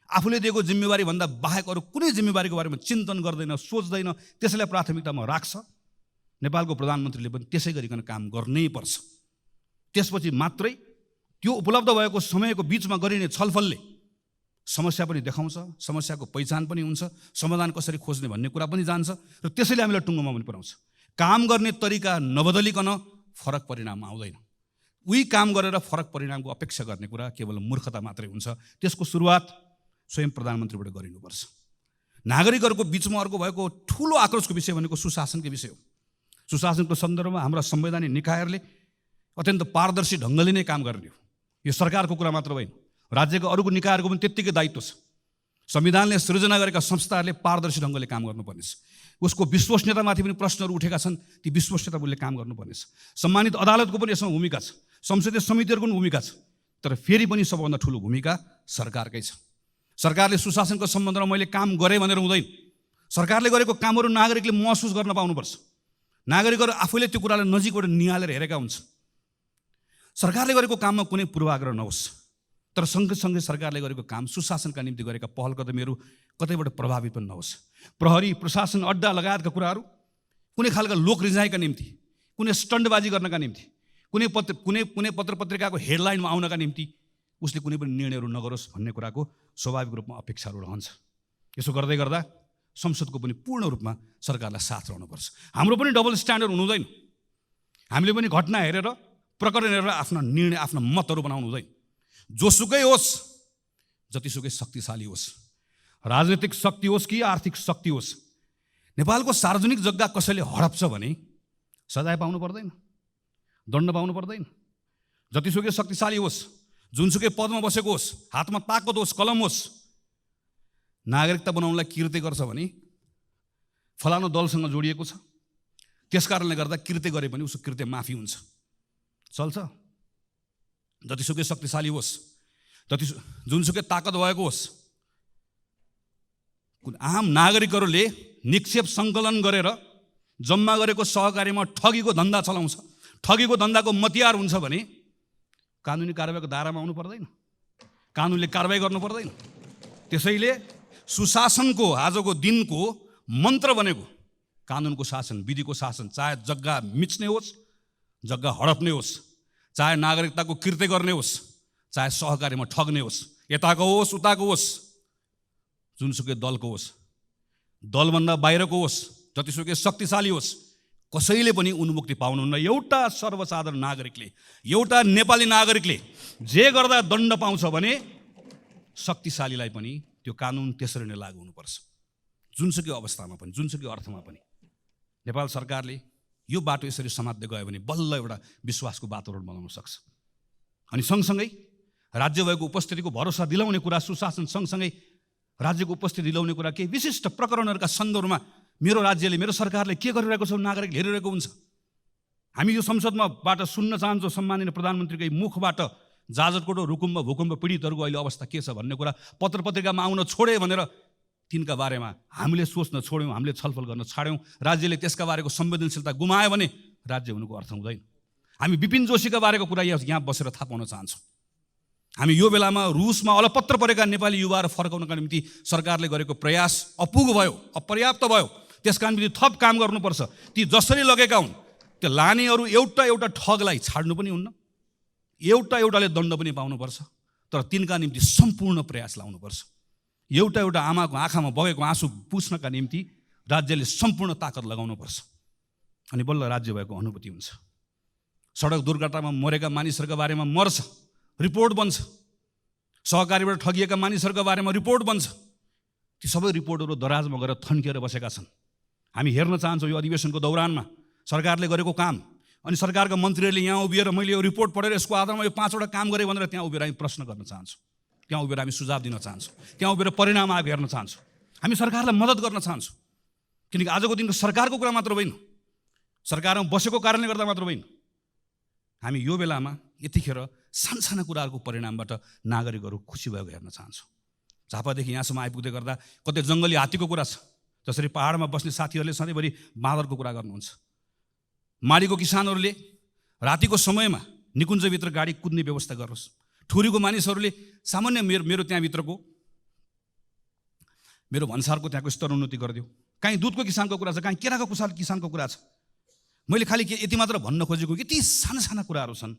आफूले दिएको जिम्मेवारी भन्दा बाहेक अरू कुनै जिम्मेवारीको बारेमा चिन्तन गर्दैन, सोच्दैन, त्यसैलाई प्राथमिकतामा राख्छ। नेपालको प्रधानमन्त्रीले पनि त्यसै गरिकन काम गर्नै पर्छ। त्यसपछि मात्रै त्यो उपलब्ध भएको समयको बिचमा गरिने छलफलले समस्या पनि देखाउँछ, समस्याको पहिचान पनि हुन्छ, समाधान कसरी खोज्ने भन्ने कुरा पनि जान्छ र त्यसैले हामीलाई टुङ्गोमा पनि पुर्याउँछ। काम गर्ने तरिका नबदलिकन फरक परिणाम आउँदैन। उही काम गरेर फरक परिणामको अपेक्षा गर्ने कुरा केवल मूर्खता मात्रै हुन्छ। त्यसको सुरुवात स्वयं प्रधानमन्त्रीबाट गरिनुपर्छ। नागरिकहरूको बिचमा अर्को भएको ठुलो आक्रोशको विषय भनेको सुशासनको विषय हो। सुशासनको सन्दर्भमा हाम्रा संवैधानिक निकायहरूले अत्यन्त पारदर्शी ढङ्गले नै काम गर्ने हो। यो सरकारको कुरा मात्र होइन, राज्यको अरूको निकायहरूको पनि त्यत्तिकै दायित्व छ। संविधानले सृजना गरेका संस्थाहरूले पारदर्शी ढङ्गले काम गर्नुपर्ने छ। उसको विश्वसनीयतामाथि पनि प्रश्नहरू उठेका छन्, ती विश्वसनीयताले काम गर्नुपर्ने छ। सम्मानित अदालतको पनि यसमा भूमिका छ, संसदीय समितिहरूको पनि भूमिका छ। तर फेरि पनि सबभन्दा ठुलो भूमिका सरकारकै छ। सरकारले सुशासनको सम्बन्धमा मैले काम गरेँ भनेर हुँदैन। सरकारले गरेको कामहरू नागरिकले महसुस गर्न पाउनुपर्छ। नागरिकहरू आफैले त्यो कुरालाई नजिकबाट निहालेर हेरेका हुन्छन्। सरकारले गरेको काममा कुनै पूर्वाग्रह नहोस्, तर सँगसँगै सरकारले गरेको काम, सुशासनका निम्ति गरेका पहल कदमीहरू कतैबाट प्रभावित पनि नहोस्। प्रहरी, प्रशासन, अड्डा लगायतका कुराहरू कुनै खालका लोक रिझाइका निम्ति, कुनै स्टन्टबाजी गर्नका निम्ति, कुनै पत्र पत्रिकाको हेडलाइनमा आउनका निम्ति उसले कुनै पनि निर्णयहरू नगरोस् भन्ने कुराको स्वाभाविक रूपमा अपेक्षाहरू रहन्छ। यसो गर्दै गर्दा संसदको पनि पूर्ण रूपमा सरकारलाई साथ रहनुपर्छ। हाम्रो पनि डबल स्ट्यान्डर्ड हुनु हुँदैन। हामीले पनि घटना हेरेर, प्रकरण हेरेर आफ्ना निर्णय, आफ्ना मतहरू बनाउनु हुँदैन। जोसुकै होस्, जतिसुकै शक्तिशाली होस्, राजनीतिक शक्ति होस् कि आर्थिक शक्ति होस्, नेपालको सार्वजनिक जग्गा कसैले हडप्छ भने सजाय पाउनु पर्दैन, दण्ड पाउनु पर्दैन। जतिसुकै शक्तिशाली होस्, जुनसुकै पदमा बसेको होस्, हातमा ताकत होस्, कलम होस्, नागरिकता बनाउनलाई कृत्य गर्छ भने फलानु दलसँग जोडिएको छ, त्यस कारणले गर्दा कृत्य गरे पनि उसको कृत्य माफी हुन्छ, चल्छ। जतिसुकै शक्तिशाली होस्, जुनसुकै ताकत भएको होस्, आम नागरिकहरूले निक्षेप सङ्कलन गरेर जम्मा गरेको सहकारीमा ठगीको धन्दा चलाउँछ, ठगीको धन्दाको मतियार हुन्छ भने कानुनी कारबाहीको दायरामा आउनु पर्दैन। कानुनले कारबाही गर्नु पर्दैन। त्यसैले सुशासनको आजको दिनको मन्त्र बनेको कानुनको शासन, विधिको शासन, चाहे जग्गा मिच्ने होस्, जग्गा हडप्ने होस्, चाहे नागरिकताको कृत्य गर्ने होस्, चाहे सहकारीमा ठग्ने होस्, यताको होस् उताको होस्, जुनसुकै दलको होस्, दलभन्दा बाहिरको होस्, जतिसुकै शक्तिशाली होस्, कसैले पनि उन्मुक्ति पाउनुहुन्न। एउटा सर्वसाधारण नागरिकले, एउटा नेपाली नागरिकले जे गर्दा दण्ड पाउँछ भने शक्तिशालीलाई पनि त्यो कानुन त्यसरी नै लागू हुनुपर्छ। जुनसुकै अवस्थामा पनि, जुनसुकै अर्थमा पनि नेपाल सरकारले यो बाटो यसरी समात्दै गयो भने बल्ल एउटा विश्वासको वातावरण बनाउन सक्छ। अनि सँगसँगै राज्य भएको उपस्थितिको भरोसा दिलाउने कुरा, सुशासन सँगसँगै राज्यको उपस्थिति दिलाउने कुरा, केही विशिष्ट प्रकरणहरूका सन्दर्भमा मेरो राज्यले, मेरो सरकारले के गरिरहेको छ नागरिकले हेरिरहेको हुन्छ। हामी यो संसदमाबाट सुन्न चाहन्छौँ सम्माननीय प्रधानमन्त्रीकै मुखबाट जाजरकोट रुकुममा भूकम्प पीडितहरूको अहिले अवस्था के छ भन्ने कुरा पत्र पत्रिकामा आउन छोडे भनेर तिनका बारेमा हामीले सोच्न छोड्यौँ, हामीले छलफल गर्न छाड्यौँ। राज्यले त्यसका बारेको संवेदनशीलता गुमायो भने राज्य हुनुको अर्थ हुँदैन। हामी विपिन जोशीका बारेको कुरा यहाँ बसेर थाहा पाउन चाहन्छौँ। हामी यो बेलामा रुसमा अलपत्र परेका नेपाली युवाहरू फर्काउनका निम्ति सरकारले गरेको प्रयास अपुग भयो, अपर्याप्त भयो। त्यसका निम्ति थप काम गर्नुपर्छ। ती जसरी लगेका हुन् त्यो लानेहरू एउटा एउटा ठगलाई छाड्नु पनि हुन्न, एउटा एउटाले दण्ड पनि पाउनुपर्छ, तर तिनका निम्ति सम्पूर्ण प्रयास लाउनुपर्छ। एउटा एउटा आमाको आँखामा बगेको आँसु पुस्नका निम्ति राज्यले सम्पूर्ण ताकत लगाउनुपर्छ। अनि बल्ल राज्य भएको अनुभूति हुन्छ। सडक दुर्घटनामा मरेका मानिसहरूका बारेमा मर्छ, रिपोर्ट बन्छ। सहकारीबाट ठगिएका मानिसहरूका बारेमा रिपोर्ट बन्छ। ती सबै रिपोर्टहरू दराजमा गएर थन्किएर बसेका छन्। हामी हेर्न चाहन्छौँ यो अधिवेशनको दौरानमा सरकारले गरेको काम। अनि सरकारका मन्त्रीहरूले यहाँ उभिएर मैले यो रिपोर्ट पढेर यसको आधारमा यो 5वटा काम गरेँ भनेर त्यहाँ उभिएर हामी प्रश्न गर्न चाहन्छौँ, त्यहाँ उभिएर हामी सुझाव दिन चाहन्छौँ, त्यहाँ उभिएर परिणाम आएको हेर्न चाहन्छौँ। हामी सरकारलाई मद्दत गर्न चाहन्छौँ। किनकि आजको दिनको सरकारको कुरा मात्र होइन, सरकारमा बसेको कारणले गर्दा मात्र होइन। हामी यो बेलामा यतिखेर सानसाना कुराहरूको परिणामबाट नागरिकहरू खुसी भएको हेर्न चाहन्छौँ। झापादेखि यहाँसम्म आइपुग्दै गर्दा कतै जङ्गली हात्तीको कुरा छ, जसरी पहाडमा बस्ने साथीहरूले सधैँभरि बाँदरको कुरा गर्नुहुन्छ। माडीको किसानहरूले रातिको समयमा निकुञ्जभित्र गाडी कुद्ने व्यवस्था गर्नुहोस्। ठुरीको मानिसहरूले सामान्य मेरो त्यहाँभित्रको मेरो भन्सारको त्यहाँको स्तरोन्नति गरिदियो। काहीँ दुधको किसानको कुरा छ, काहीँ केराको किसानको कुरा छ। मैले खालि यति मात्र भन्न खोजेको, यति साना साना कुराहरू छन्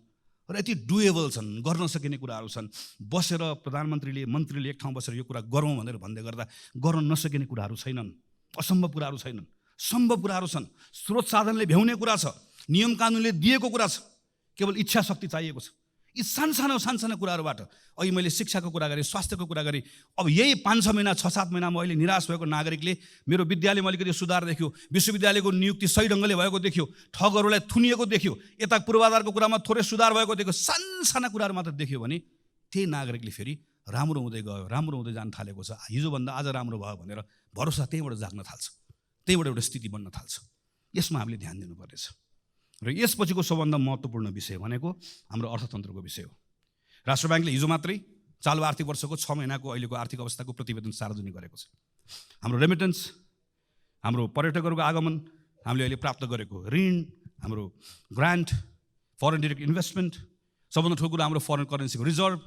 र यति डुएबल छन्, गर्न सकिने कुराहरू छन्। बसेर प्रधानमन्त्रीले, मन्त्रीले एक ठाउँ बसेर यो कुरा गरौँ भनेर भन्दै गर्दा गर्न नसकिने कुराहरू छैनन्, असम्भव कुराहरू छैनन्, सम्भव कुराहरू छन्। स्रोत साधनले भ्याउने कुरा छ, नियम कानुनले दिएको कुरा छ, केवल इच्छा शक्ति चाहिएको छ। यी सानसाना कुराहरूबाट अहिले मैले शिक्षाको कुरा गरेँ, स्वास्थ्यको कुरा गरेँ। अब यही 5-6 महिना 6-7 महिनामा अहिले निराश भएको नागरिकले मेरो विद्यालयमा अलिकति सुधार देख्यो, विश्वविद्यालयको नियुक्ति सही ढङ्गले भएको देख्यो, ठगहरूलाई थुनिएको देख्यो, यता पूर्वाधारको कुरामा थोरै सुधार भएको देख्यो, सानसाना कुराहरू मात्र देख्यो भने त्यही नागरिकले फेरि राम्रो हुँदै गयो, राम्रो हुँदै जान थालेको छ, हिजोभन्दा आज राम्रो भयो भनेर भरोसा त्यहीँबाट जाग्न थाल्छ, त्यहीँबाट एउटा स्थिति बन्न थाल्छ। यसमा हामीले ध्यान दिनुपर्नेछ। र यसपछिको सबभन्दा महत्त्वपूर्ण विषय भनेको हाम्रो अर्थतन्त्रको विषय हो। राष्ट्र ब्याङ्कले हिजो मात्रै चालु आर्थिक वर्षको 6 महिनाको अहिलेको आर्थिक अवस्थाको प्रतिवेदन सार्वजनिक गरेको छ। हाम्रो रेमिटेन्स, हाम्रो पर्यटकहरूको आगमन, हामीले अहिले प्राप्त गरेको ऋण, हाम्रो ग्रान्ट, फरेन डिरेक्ट इन्भेस्टमेन्ट, सबभन्दा ठुलो कुरा हाम्रो फरेन करेन्सीको रिजर्भ,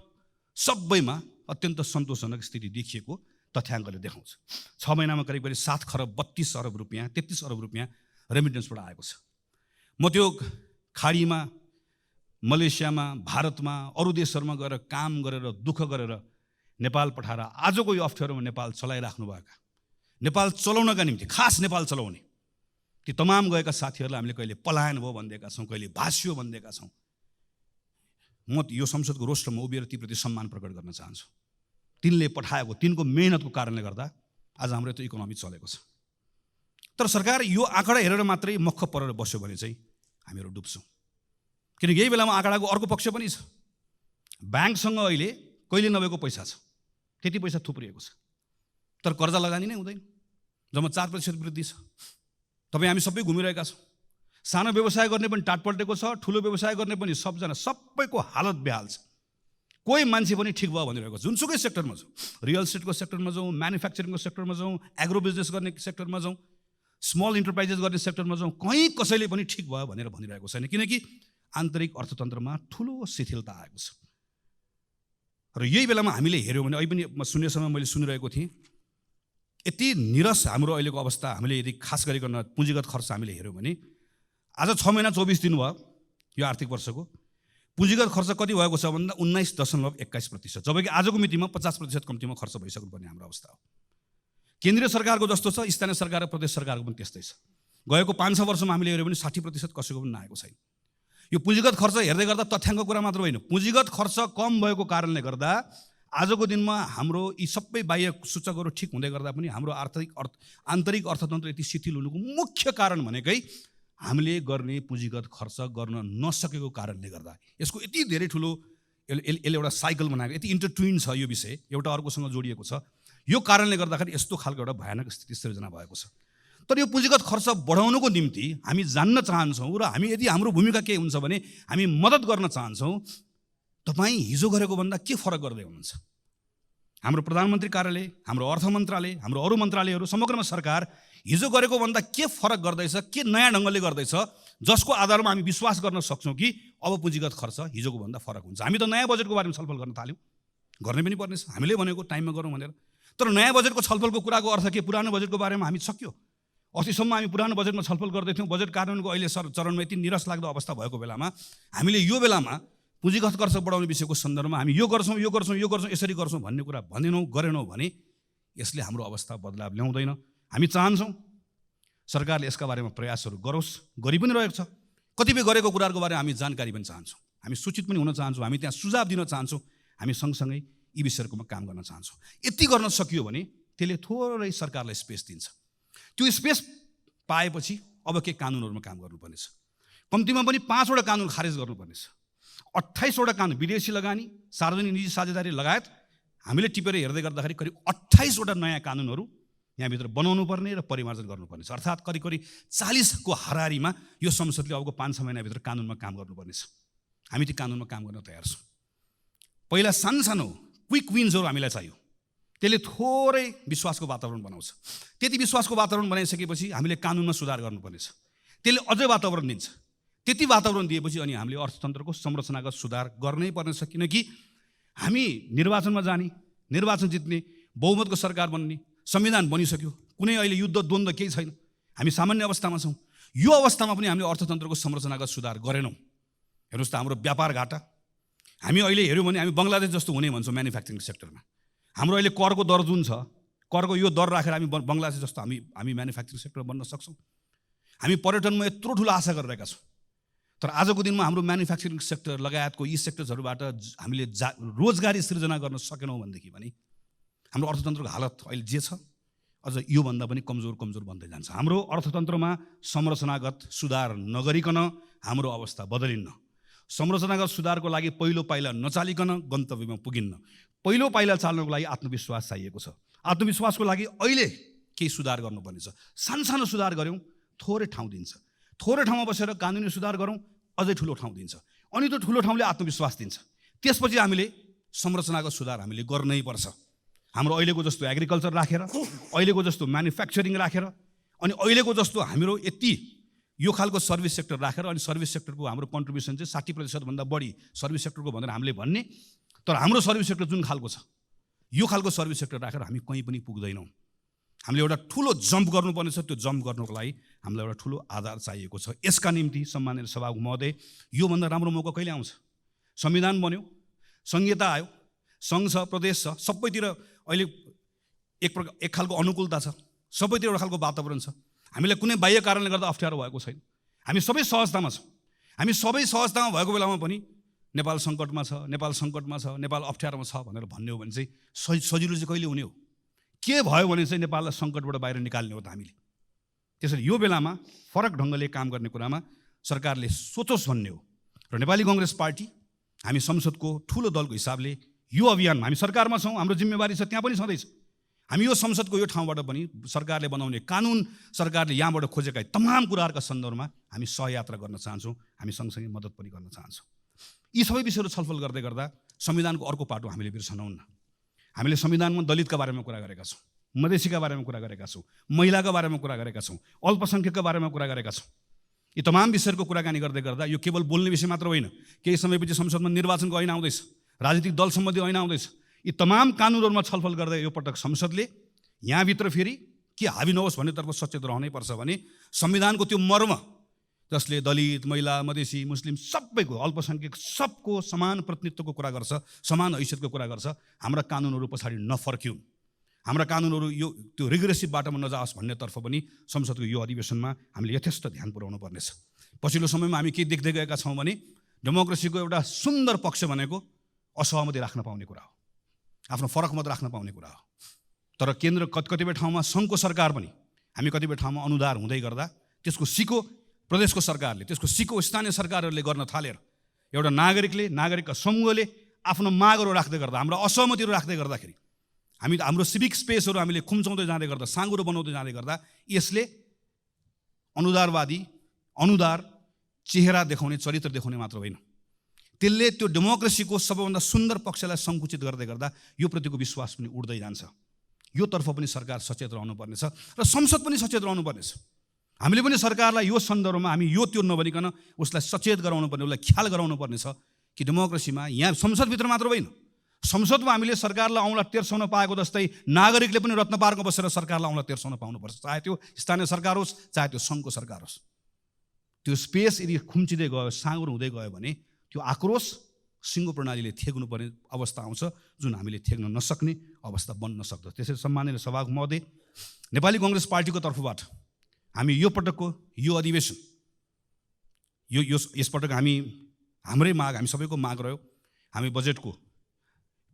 सबैमा अत्यन्त सन्तोषजनक स्थिति देखिएको तथ्याङ्कले देखाउँछ। 6 महिनामा करिब 7 खरब 32 अरब रुपियाँ, 33 अरब रुपियाँ रेमिटेन्सबाट आएको छ। म त्यो खाडीमा, मलेसियामा, भारतमा, अरू देशहरूमा गएर काम गरेर दुःख गरेर नेपाल पठाएर आजको यो अप्ठ्यारोमा नेपाल चलाइराख्नुभएका, नेपाल चलाउनका निम्ति खास नेपाल चलाउने ती तमाम गएका साथीहरूलाई हामीले कहिले पलायन भयो भनिदिएका छौँ, कहिले भाष्यो भनिदिएका छौँ। म यो संसदको रोस्टरमा उभिएर तीप्रति सम्मान प्रकट गर्न चाहन्छु। तिनले पठाएको, तिनको मेहनतको कारणले गर्दा आज हाम्रो त्यो इकोनोमी चलेको छ। तर सरकार यो आँकडा हेरेर मात्रै मख परेर बस्यो भने चाहिँ हामीहरू डुब्छौँ। किनकि यही बेलामा आँकडाको अर्को पक्ष पनि छ। ब्याङ्कसँग अहिले कहिले नभएको पैसा छ, त्यति पैसा थुप्रिएको छ, तर कर्जा लगानी नै हुँदैन। जम्मा 4% वृद्धि छ। तपाईँ हामी सबै घुमिरहेका छौँ। सानो व्यवसाय गर्ने पनि टाट पल्टेको छ, ठुलो व्यवसाय गर्ने पनि सबजना, सबैको हालत बेहाल छ। कोही मान्छे पनि ठिक भयो भनिरहेको छ। जुनसुकै सेक्टरमा जाउँ, रियल इस्टेटको सेक्टरमा जाउँ, म्यानुफ्याक्चरिङको सेक्टरमा जाउँ, एग्रो बिजनेस गर्ने सेक्टरमा जाउँ, स्मल इन्टरप्राइजेस गर्ने सेक्टरमा जाउँ, कहीँ कसैले पनि ठिक भयो भनेर भनिरहेको छैन। किनकि आन्तरिक अर्थतन्त्रमा ठुलो शिथिलता आएको छ। र यही बेलामा हामीले हेऱ्यौँ भने अहिले पनि सुन्ने समय मैले सुनिरहेको थिएँ, यति निरस हाम्रो अहिलेको अवस्था। हामीले यदि खास गरिकन पुँजीगत खर्च हामीले हेऱ्यौँ भने आज 6 महिना 24 दिन भयो यो आर्थिक वर्षको, पुँजीगत खर्च कति भएको छ भन्दा 19.21%, जबकि आजको मितिमा 50% कम्तीमा खर्च भइसक्नुपर्ने हाम्रो अवस्था हो। केन्द्रीय सरकारको जस्तो छ, स्थानीय सरकार र प्रदेश सरकारको पनि त्यस्तै छ। गएको 5-6 वर्षमा हामीले हेऱ्यौँ भने 60% कसैको पनि नआएको छैन। यो पुँजीगत खर्च हेर्दै गर्दा तथ्याङ्क कुरा मात्र होइन, पुँजीगत खर्च कम भएको कारणले गर्दा आजको दिनमा हाम्रो यी सबै बाह्य सूचकहरू ठिक हुँदै गर्दा पनि हाम्रो आन्तरिक अर्थतन्त्र यति शिथिल हुनुको मुख्य कारण भनेकै हामीले गर्ने पुँजीगत खर्च गर्न नसकेको कारणले गर्दा। यसको यति धेरै ठुलो यसले एउटा साइकल बनाएको, यति इन्टरट्विन छ यो विषय, एउटा अर्कोसँग जोडिएको छ। यो कारणले गर्दाखेरि यस्तो खालको एउटा भयानक स्थिति सिर्जना भएको छ। तर यो पुँजीगत खर्च बढाउनुको निम्ति हामी जान्न चाहन्छौँ र हामी यदि हाम्रो भूमिका के हुन्छ भने हामी मद्दत गर्न चाहन्छौँ। तपाईँ हिजो गरेको भन्दा के फरक गर्दै हुनुहुन्छ? हाम्रो प्रधानमन्त्री कार्यालय, हाम्रो अर्थ मन्त्रालय, हाम्रो अरू मन्त्रालयहरू, समग्रमा सरकार हिजो गरेको भन्दा के फरक गर्दैछ, के नयाँ ढङ्गले गर्दैछ, जसको आधारमा हामी विश्वास गर्न सक्छौँ कि अब पुँजीगत खर्च हिजोको भन्दा फरक हुन्छ। हामी त नयाँ बजेटको बारेमा छलफल गर्न थाल्यौँ, गर्ने पनि पर्नेछ, हामीले भनेको टाइममा गरौँ भनेर। तर नयाँ बजेटको छलफलको कुराको अर्थ के? पुरानो बजेटको बारेमा हामी सक्यो। अस्तिसम्म हामी पुरानो बजेटमा छलफल गर्दैथ्यौँ। बजेट कार्यान्वयनको अहिले चरणमा यति निराश लाग्दो अवस्था भएको बेलामा हामीले यो बेलामा पुँजीगत खर्च बढाउने विषयको सन्दर्भमा हामी यो गर्छौँ, यसरी गर्छौँ भन्ने कुरा गरेनौँ भने यसले हाम्रो अवस्था बदलाव ल्याउँदैन। हामी चाहन्छौँ सरकारले यसका बारेमा प्रयासहरू गरोस्, गरि पनि रहेको छ। कतिपय गरेको कुराहरूको बारेमा हामी जानकारी पनि चाहन्छौँ, हामी सूचित पनि हुन चाहन्छौँ, हामी त्यहाँ सुझाव दिन चाहन्छौँ, हामी सँगसँगै यी विषयहरूमा काम गर्न चाहन्छौँ। यति गर्न सकियो भने त्यसले थोरै सरकारलाई स्पेस दिन्छ। त्यो स्पेस पाएपछि अब के कानुनहरूमा काम गर्नुपर्नेछ। कम्तीमा पनि 5वटा कानुन खारेज गर्नुपर्नेछ। 28वटा कानुन, विदेशी लगानी, सार्वजनिक निजी साझेदारी लगायत हामीले टिपेर हेर्दै गर्दाखेरि करिब 28वटा नयाँ कानुनहरू यहाँभित्र बनाउनु पर्ने र परिमार्जन गर्नुपर्नेछ। अर्थात् करिब 40को हाराहारीमा यो संसदले अबको 5-6 महिनाभित्र कानुनमा काम गर्नुपर्नेछ। हामी ती कानुनमा काम गर्न तयार छौँ। पहिला सानो क्विक विन्सहरू हामीलाई चाहियो, त्यसले थोरै विश्वासको वातावरण बनाउँछ। त्यति विश्वासको वातावरण बनाइसकेपछि हामीले कानुनमा सुधार गर्नुपर्नेछ, त्यसले अझै वातावरण दिन्छ। त्यति वातावरण दिएपछि अनि हामीले अर्थतन्त्रको संरचनागत सुधार गर्नै पर्नेछ। किनकि हामी निर्वाचनमा जाने, निर्वाचन जित्ने, बहुमतको सरकार बन्ने, संविधान बनिसक्यो, कुनै अहिले युद्ध द्वन्द्व केही छैन, हामी सामान्य अवस्थामा छौँ। यो अवस्थामा पनि हामीले अर्थतन्त्रको संरचनागत सुधार गरेनौँ। हेर्नुहोस् त हाम्रो व्यापार घाटा, हामी अहिले हेऱ्यौँ भने हामी बङ्गलादेश जस्तो हुने भन्छौँ म्यानुफ्याक्चरिङ सेक्टरमा। हाम्रो अहिले करको दर जुन छ, करको यो दर राखेर हामी बङ्गलादेश जस्तो हामी म्यानुफ्याक्चरिङ सेक्टर बन्न सक्छौँ। हामी पर्यटनमा यत्रो ठुलो आशा गरिरहेका छौँ। तर आजको दिनमा हाम्रो म्यानुफ्याक्चरिङ सेक्टर लगायतको यी सेक्टर्सहरूबाट हामीले रोजगारी सृजना गर्न सकेनौँ भनेदेखि भने हाम्रो अर्थतन्त्रको हालत अहिले जे छ अझ योभन्दा पनि कमजोर बन्दै जान्छ। हाम्रो अर्थतन्त्रमा संरचनागत सुधार नगरिकन हाम्रो अवस्था बदलिन्न। संरचनागत सुधारको लागि पहिलो पाइला नचालिकन गन्तव्यमा पुगिन्न। पहिलो पाइला चाल्नको लागि आत्मविश्वास चाहिएको छ। आत्मविश्वासको लागि अहिले केही सुधार गर्नुपर्नेछ। सानो सुधार गऱ्यौँ थोरै ठाउँ दिन्छ, थोरै ठाउँमा बसेर कानुनी सुधार गरौँ अझै ठुलो ठाउँ दिन्छ, अनि त्यो ठुलो ठाउँले आत्मविश्वास दिन्छ। त्यसपछि हामीले संरचनागत सुधार हामीले गर्नै पर्छ। हाम्रो अहिलेको जस्तो एग्रिकल्चर राखेर, अहिलेको जस्तो म्यानुफ्याक्चरिङ राखेर, अनि अहिलेको जस्तो हाम्रो यति यो खालको सर्भिस सेक्टर राखेर, अनि सर्भिस सेक्टरको हाम्रो कन्ट्रिब्युसन चाहिँ 60%भन्दा बढी सर्भिस सेक्टरको भनेर हामीले भन्ने, तर हाम्रो सर्भिस सेक्टर जुन खालको छ यो खालको सर्भिस सेक्टर राखेर हामी कहीँ पनि पुग्दैनौँ। हामीले एउटा ठुलो जम्प गर्नुपर्ने छ। त्यो जम्प गर्नुको लागि हामीलाई एउटा ठुलो आधार चाहिएको छ। यसका निम्ति सम्माननीय सभामुख महोदय, योभन्दा राम्रो मौका कहिले आउँछ? संविधान बन्यो, संहिता आयो, सङ्घ छ, प्रदेश छ, सबैतिर अहिले एक खालको अनुकूलता छ, सबैतिर एउटा खालको वातावरण छ। हामीलाई कुनै बाह्य कारणले गर्दा अप्ठ्यारो भएको छैन। हामी सबै सहजतामा छौँ। हामी सबै सहजतामा भएको बेलामा पनि नेपाल सङ्कटमा छ, नेपाल अप्ठ्यारोमा छ भनेर भन्ने हो भने चाहिँ सजिलो चाहिँ कहिले हुने हो? के भयो भने चाहिँ नेपाललाई सङ्कटबाट बाहिर निकाल्ने हो त हामीले। त्यसैले यो बेलामा फरक ढङ्गले काम गर्ने कुरामा सरकारले सोचोस् भन्ने हो। र नेपाली कङ्ग्रेस पार्टी हामी संसदको ठुलो दलको हिसाबले यो अभियानमा हामी सरकारमा छौँ, हाम्रो जिम्मेवारी छ, त्यहाँ पनि छँदैछ। हामी यो संसदको यो ठाउँबाट पनि सरकारले बनाउने कानुन, सरकारले यहाँबाट खोजेका तमाम कुराहरूका सन्दर्भमा हामी सहयात्रा गर्न चाहन्छौँ, हामी सँगसँगै मद्दत पनि गर्न चाहन्छौँ। यी सबै विषयहरू छलफल गर्दै गर्दा संविधानको अर्को पाटो हामीले बिर्सनौँ न। हामीले संविधानमा दलितका बारेमा कुरा गरेका छौँ, मधेसीका बारेमा कुरा गरेका छौँ, महिलाका बारेमा कुरा गरेका छौँ, अल्पसङ्ख्यकका बारेमा कुरा गरेका छौँ। यी तमाम विषयहरूको कुराकानी गर्दै गर्दा यो केवल बोल्ने विषय मात्र होइन। केही समयपछि संसदमा निर्वाचनको ऐन आउँदैछ राजनीतिक दल सम्बन्धी ऐन आउँदैछ। यी तमाम कानुनहरूमा छलफल गर्दा यो पटक संसदले यहाँभित्र फेरि के हाबी नहोस् भन्नेतर्फ सचेत रहनै पर्छ भने संविधानको त्यो मर्म जसले दलित, महिला, मधेसी, मुस्लिम सबैको, अल्पसङ्ख्यक सबको समान प्रतिनिधित्वको कुरा गर्छ, समान हैसियतको कुरा गर्छ, हाम्रा कानुनहरू पछाडि नफर्क्यौँ, हाम्रा कानुनहरू यो त्यो रिग्रेसिभ बाटोमा नजाओस् भन्नेतर्फ पनि संसदको यो अधिवेशनमा हामीले यथेष्ट ध्यान पुर्याउनु पर्नेछ। पछिल्लो समयमा हामी के देख्दै गएका छौँ भने डेमोक्रेसीको एउटा सुन्दर पक्ष भनेको असहमति राख्न पाउने कुरा हो, आफ्नो फरक मत राख्न पाउने कुरा हो। तर केन्द्र कतिपय ठाउँमा सङ्घको सरकार पनि हामी कतिपय ठाउँमा अनुदार हुँदै गर्दा त्यसको सिको प्रदेशको सरकारले, त्यसको सिको स्थानीय सरकारहरूले गर्न थालेर एउटा नागरिकका समूहले आफ्नो मागहरू राख्दै गर्दा, हाम्रा असहमतिहरू राख्दै गर्दाखेरि हाम्रो सिभिक स्पेसहरू हामीले खुम्चाउँदै जाँदै गर्दा, साँगुरो बनाउँदै जाँदै गर्दा यसले अनुदार चेहरा देखाउने, चरित्र देखाउने मात्र होइन, त्यसले त्यो डेमोक्रेसीको सबैभन्दा सुन्दर पक्षलाई सङ्कुचित गर्दै गर्दा यो प्रतिको विश्वास पनि उड्दै जान्छ। यो तर्फ पनि सरकार सचेत रहनुपर्नेछ र संसद पनि सचेत रहनुपर्नेछ। हामीले पनि सरकारलाई यो सन्दर्भमा हामी यो त्यो नभनिकन उसलाई सचेत गराउनु पर्ने, उसलाई ख्याल गराउनु पर्नेछ कि डेमोक्रेसीमा यहाँ संसदभित्र मात्र होइन, संसदमा हामीले सरकारलाई औँला तेर्साउन पाएको जस्तै नागरिकले पनि रत्न पार्कमा बसेर सरकारलाई औँला तेर्साउन पाउनुपर्छ, चाहे त्यो स्थानीय सरकार होस्, चाहे त्यो सङ्घको सरकार होस्। त्यो स्पेस यदि खुम्चिँदै गयो, साँगुरो हुँदै गयो भने त्यो आक्रोश सिङ्गो प्रणालीले थेग्नुपर्ने अवस्था आउँछ, जुन हामीले थेग्न नसक्ने अवस्था बन्न सक्दछ। त्यसैले सम्माननीय सभामुख महोदय, नेपाली कङ्ग्रेस पार्टीको तर्फबाट हामी यो पटकको यो अधिवेशन यसपटक हाम्रै माग, हामी सबैको माग रह्यो, हामी बजेटको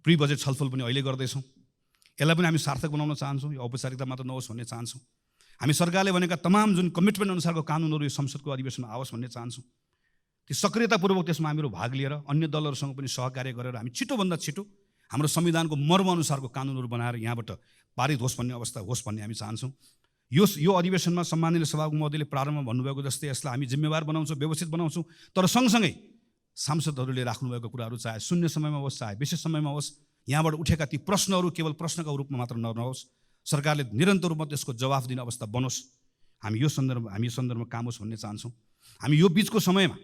प्री बजेट छलफल पनि अहिले गर्दैछौँ। यसलाई पनि हामी सार्थक बनाउन चाहन्छौँ, यो औपचारिकता मात्र नहोस् भन्ने चाहन्छौँ। हामी सरकारले भनेका तमाम जुन कमिटमेन्ट अनुसारको कानुनहरू यो संसदको अधिवेशनमा आओस् भन्ने चाहन्छौँ। त्यो सक्रियतापूर्वक त्यसमा हामीहरू भाग लिएर अन्य दलहरूसँग पनि सहकार्य गरेर हामी छिटोभन्दा छिटो हाम्रो संविधानको मर्म अनुसारको कानुनहरू बनाएर यहाँबाट पारित होस् भन्ने अवस्था होस् भन्ने हामी चाहन्छौँ। यो अधिवेशनमा सम्माननीय सभामुख महोदयले प्रारम्भमा भन्नुभएको जस्तै यसलाई हामी जिम्मेवार बनाउँछौँ, व्यवस्थित बनाउँछौँ, तर सँगसँगै सांसदहरूले राख्नुभएको कुराहरू चाहे शून्य समयमा होस्, चाहे विशेष समयमा होस्, यहाँबाट उठेका ती प्रश्नहरू केवल प्रश्नका रूपमा मात्र नहोस्, सरकारले निरन्तर रूपमा त्यसको जवाफ दिने अवस्था बनोस्। हामी यो सन्दर्भमा काम होस् भन्ने चाहन्छौँ। हामी यो बिचको समयमा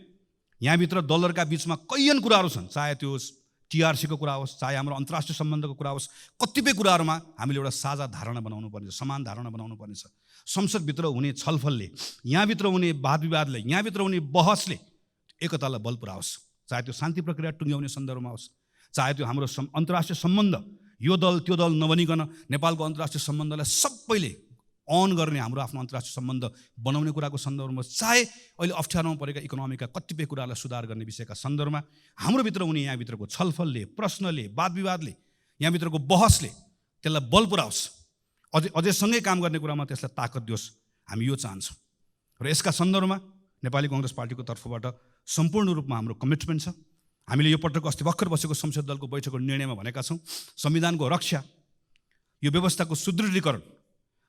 यहाँभित्र दलहरूका बिचमा कैयन कुराहरू छन्, चाहे त्यो टिआरसीको कुरा होस्, चाहे हाम्रो अन्तर्राष्ट्रिय सम्बन्धको कुरा होस्, कतिपय कुराहरूमा हामीले एउटा साझा धारणा बनाउनु पर्नेछ, समान धारणा बनाउनु पर्नेछ। संसदभित्र हुने छलफलले, यहाँभित्र हुने वाद विवादले, यहाँभित्र हुने बहसले एकतालाई बल पुऱ्याओस्, चाहे त्यो शान्ति प्रक्रिया टुङ्ग्याउने सन्दर्भमा होस्, चाहे त्यो हाम्रो अन्तर्राष्ट्रिय सम्बन्ध, यो दल त्यो दल नभनिकन नेपालको अन्तर्राष्ट्रिय सम्बन्धलाई सबैले अन गर्ने, हाम्रो आफ्नो अन्तर्राष्ट्रिय सम्बन्ध बनाउने कुराको सन्दर्भमा, चाहे अहिले अप्ठ्यारोमा परेका इकोनोमीका कतिपय कुरालाई सुधार गर्ने विषयका सन्दर्भमा हाम्रो भित्र हुने यहाँभित्रको छलफलले, प्रश्नले, वाद विवादले, यहाँभित्रको बहसले त्यसलाई बल पुऱ्याओस्, अझै सँगै काम गर्ने कुरामा त्यसलाई ताकत दियोस्। हामी यो चाहन्छौँ र यसका सन्दर्भमा नेपाली कङ्ग्रेस पार्टीको तर्फबाट सम्पूर्ण रूपमा हाम्रो कमिटमेन्ट छ। हामीले यो पटक अस्ति भर्खर बसेको संसद दलको बैठकको निर्णयमा भनेका छौँ, संविधानको रक्षा, यो व्यवस्थाको सुदृढीकरण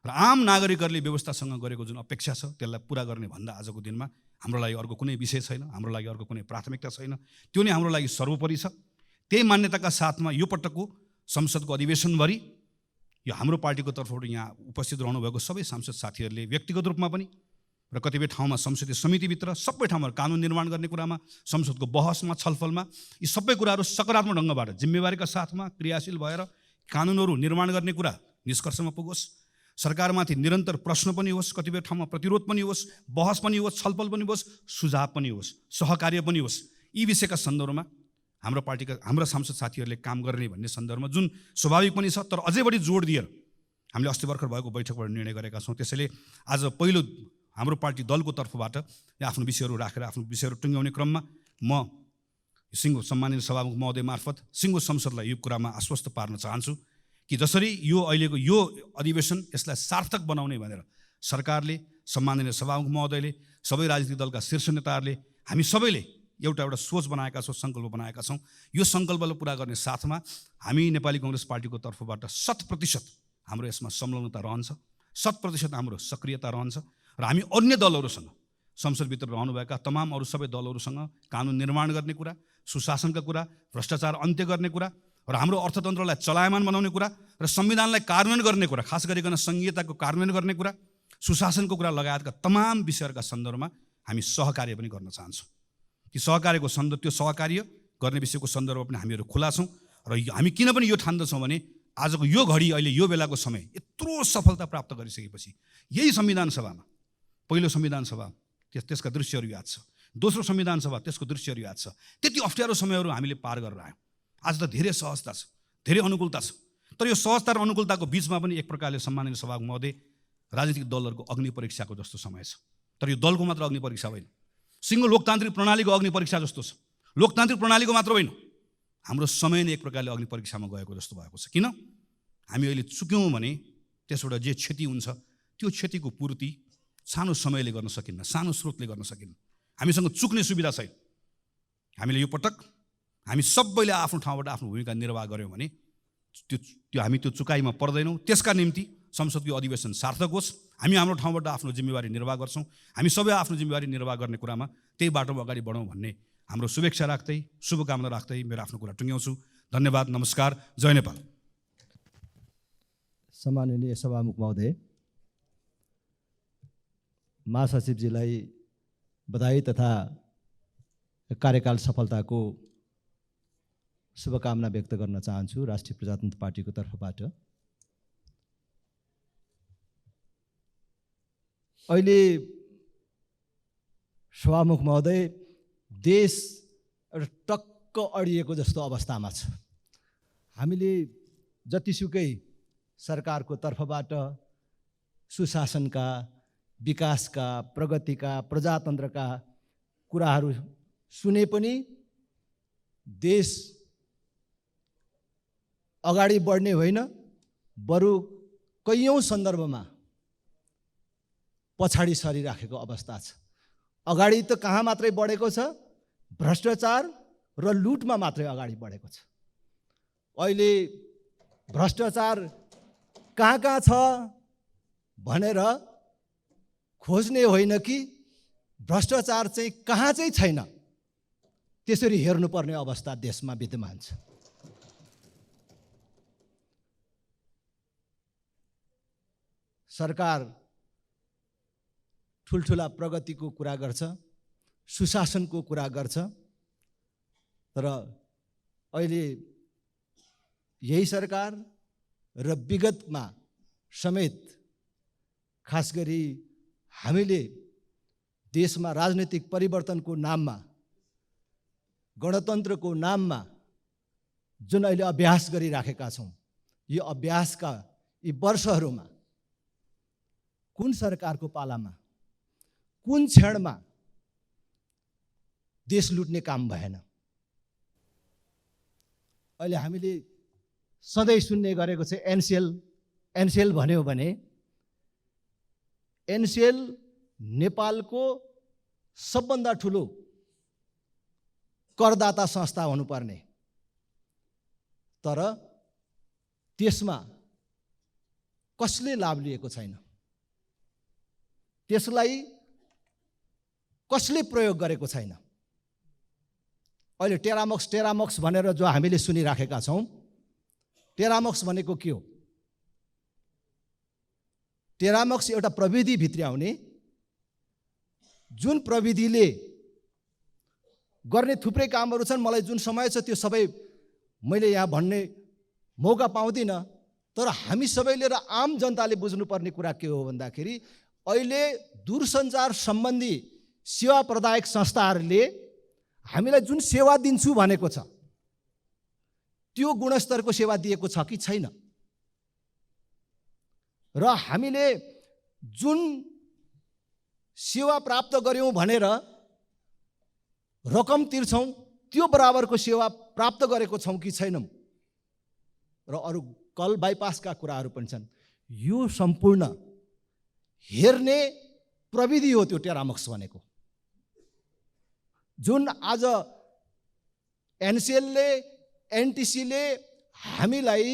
र आम नागरिकहरूले व्यवस्थासँग गरेको जुन अपेक्षा छ त्यसलाई पुरा गर्ने भन्दा आजको दिनमा हाम्रो लागि अर्को कुनै विषय छैन, हाम्रो लागि अर्को कुनै प्राथमिकता छैन, त्यो नै हाम्रो लागि सर्वोपरि छ। त्यही मान्यताका साथमा यो पटकको संसदको अधिवेशनभरि यो हाम्रो पार्टीको तर्फबाट यहाँ उपस्थित रहनुभएको सबै सांसद साथीहरूले व्यक्तिगत रूपमा पनि र कतिपय ठाउँमा संसदीय समितिभित्र सबै ठाउँमा कानुन निर्माण गर्ने कुरामा, संसदको बहसमा, छलफलमा यी सबै कुराहरू सकारात्मक ढङ्गबाट जिम्मेवारीका साथमा क्रियाशील भएर कानुनहरू निर्माण गर्ने कुरा निष्कर्षमा पुगोस्। सरकारमाथि निरन्तर प्रश्न पनि होस्, कतिपय ठाउँमा प्रतिरोध पनि होस्, बहस पनि होस्, छलफल पनि होस्, सुझाव पनि होस्, सहकार्य पनि होस्। यी विषयका सन्दर्भमा हाम्रा सांसद साथीहरूले काम गर्ने भन्ने सन्दर्भमा जुन स्वाभाविक पनि छ, तर अझै बढी जोड दिएर हामीले अस्ति भर्खर भएको बैठकबाट निर्णय गरेका छौँ। त्यसैले आज पहिलो हाम्रो पार्टी दलको तर्फबाट आफ्नो विषयहरू राखेर आफ्नो विषयहरू टुङ्ग्याउने क्रममा म सिङ्गो सम्मानित सभामुख महोदय मार्फत सिङ्गो संसदलाई यो कुरामा आश्वस्त पार्न चाहन्छु कि जसरी यो अहिलेको यो अधिवेशन यसलाई सार्थक बनाउने भनेर सरकारले, सम्माननीय सभामुख महोदयले, सबै राजनीतिक दलका शीर्ष नेताहरूले, हामी सबैले एउटा सोच बनाएका छौँ, सङ्कल्प बनाएका छौँ। यो सङ्कल्पलाई पुरा गर्ने साथमा हामी नेपाली कङ्ग्रेस पार्टीको तर्फबाट 100% हाम्रो यसमा संलग्नता रहन्छ, 100% हाम्रो सक्रियता रहन्छ र हामी अन्य दलहरूसँग, संसदभित्र रहनुभएका तमाम अरू सबै दलहरूसँग कानुन निर्माण गर्ने कुरा, सुशासनका कुरा, भ्रष्टाचार अन्त्य गर्ने कुरा र हाम्रो अर्थतन्त्रलाई चलायमान बनाउने कुरा र संविधानलाई कार्यान्वयन गर्ने कुरा, खास गरिकन संहिताको कार्यान्वयन गर्ने कुरा, सुशासनको कुरा लगायतका तमाम विषयहरूका सन्दर्भमा हामी सहकार्य पनि गर्न चाहन्छौँ। त्यो सहकार्य गर्ने विषयको सन्दर्भ पनि हामीहरू खुला छौँ र हामी किन पनि यो ठान्दछौँ भने आजको यो घडी अहिले यो बेलाको समय यत्रो सफलता प्राप्त गरिसकेपछि यही संविधान सभामा पहिलो संविधान सभा त्यसका दृश्यहरू याद छ, दोस्रो संविधान सभा त्यसको दृश्यहरू याद छ। त्यति अप्ठ्यारो समयहरू हामीले पार गरेर आयौँ। आज त धेरै सहजता छ, धेरै अनुकूलता छ। तर यो सहजता र अनुकूलताको बिचमा पनि एक प्रकारले सम्माननीय सभामुख महोदय राजनीतिक दलहरूको अग्नि परीक्षाको जस्तो समय छ। तर यो दलको मात्र अग्नि परीक्षा होइन, सिङ्गो लोकतान्त्रिक प्रणालीको अग्नि परीक्षा जस्तो छ। लोकतान्त्रिक प्रणालीको मात्र होइन, हाम्रो समय नै एक प्रकारले अग्नि परीक्षामा गएको जस्तो भएको छ। किन? हामी अहिले चुक्यौँ भने त्यसबाट जे क्षति हुन्छ त्यो क्षतिको पूर्ति सानो समयले गर्न सकिन्न, सानो स्रोतले गर्न सकिन्न। हामीसँग चुक्ने सुविधा छैन। हामीले यो पटक हामी सबैले आफ्नो ठाउँबाट आफ्नो भूमिका निर्वाह गऱ्यौँ भने हामी त्यो चुकाइमा पर्दैनौँ। त्यसका निम्ति संसदको अधिवेशन सार्थक होस्, हामी हाम्रो ठाउँबाट आफ्नो जिम्मेवारी निर्वाह गर्छौँ। हामी सबै आफ्नो जिम्मेवारी निर्वाह गर्ने कुरामा त्यही बाटोमा अगाडि बढौँ भन्ने हाम्रो शुभेच्छा राख्दै, शुभकामना राख्दै मेरो आफ्नो कुरा टुङ्ग्याउँछु। धन्यवाद, नमस्कार, जय नेपाल। सम्माननीय सभामुख महोदय, महासचिवजीलाई बधाई तथा कार्यकाल सफलताको शुभकामना व्यक्त गर्न चाहन्छु राष्ट्रिय प्रजातन्त्र पार्टीको तर्फबाट। अहिले सभामुख महोदय, देश एउटा टक्क अडिएको जस्तो अवस्थामा छ। हामीले जतिसुकै सरकारको तर्फबाट सुशासनका, विकासका, प्रगतिका, प्रजातन्त्रका कुराहरू सुने पनि देश अगाडि बढ्ने होइन, बरु कैयौँ सन्दर्भमा पछाडि सरिराखेको अवस्था छ। अगाडि त कहाँ मात्रै बढेको छ, भ्रष्टाचार र लुटमा मात्रै अगाडि बढेको छ। अहिले भ्रष्टाचार कहाँ कहाँ छ भनेर खोज्ने होइन कि भ्रष्टाचार चाहिँ कहाँ चाहिँ छैन त्यसरी हेर्नुपर्ने अवस्था देशमा विद्यमान छ। सरकार ठुल्ठुला प्रगतिको कुरा गर्छ, सुशासनको कुरा गर्छ, तर अहिले यही सरकार र विगतमा समेत खास गरी हामीले देशमा राजनीतिक परिवर्तनको नाममा, गणतन्त्रको नाममा जुन अहिले अभ्यास गरिराखेका छौँ, यो अभ्यासका यी वर्षहरूमा कुन सरकारको पालामा, कुन क्षणमा देश लुट्ने काम भएन? अहिले हामीले सधैँ सुन्ने गरेको चाहिँ एनसिएल भन्यो भने एनसिएल नेपालको सबभन्दा ठुलो करदाता संस्था हुनुपर्ने, तर त्यसमा कसले लाभ लिएको छैन, त्यसलाई कसले प्रयोग गरेको छैन। अहिले टेरामक्स भनेर जो हामीले सुनिराखेका छौँ, टेरामक्स भनेको के हो? टेरामक्स एउटा प्रविधि भित्र्याउने, जुन प्रविधिले गर्ने थुप्रै कामहरू छन्। मलाई जुन समय छ त्यो सबै मैले यहाँ भन्ने मौका पाउँदिनँ, तर हामी सबैले र आम जनताले बुझ्नुपर्ने कुरा के हो भन्दाखेरि अहिले दूरसञ्चार सम्बन्धी सेवा प्रदायक संस्थाहरूले हामीलाई जुन सेवा दिन्छु भनेको छ त्यो गुणस्तरको सेवा दिएको छ कि छैन, र हामीले जुन सेवा प्राप्त गर्यौँ भनेर रकम तिर्छौँ त्यो बराबरको सेवा प्राप्त गरेको छौँ कि छैनौँ, र अरू कल बाइपासका कुराहरू पनि छन्। यो सम्पूर्ण हेर्ने प्रविधि हो त्यो टेरामक्स भनेको, जुन आज एनसिएलले, एनटिसीले हामीलाई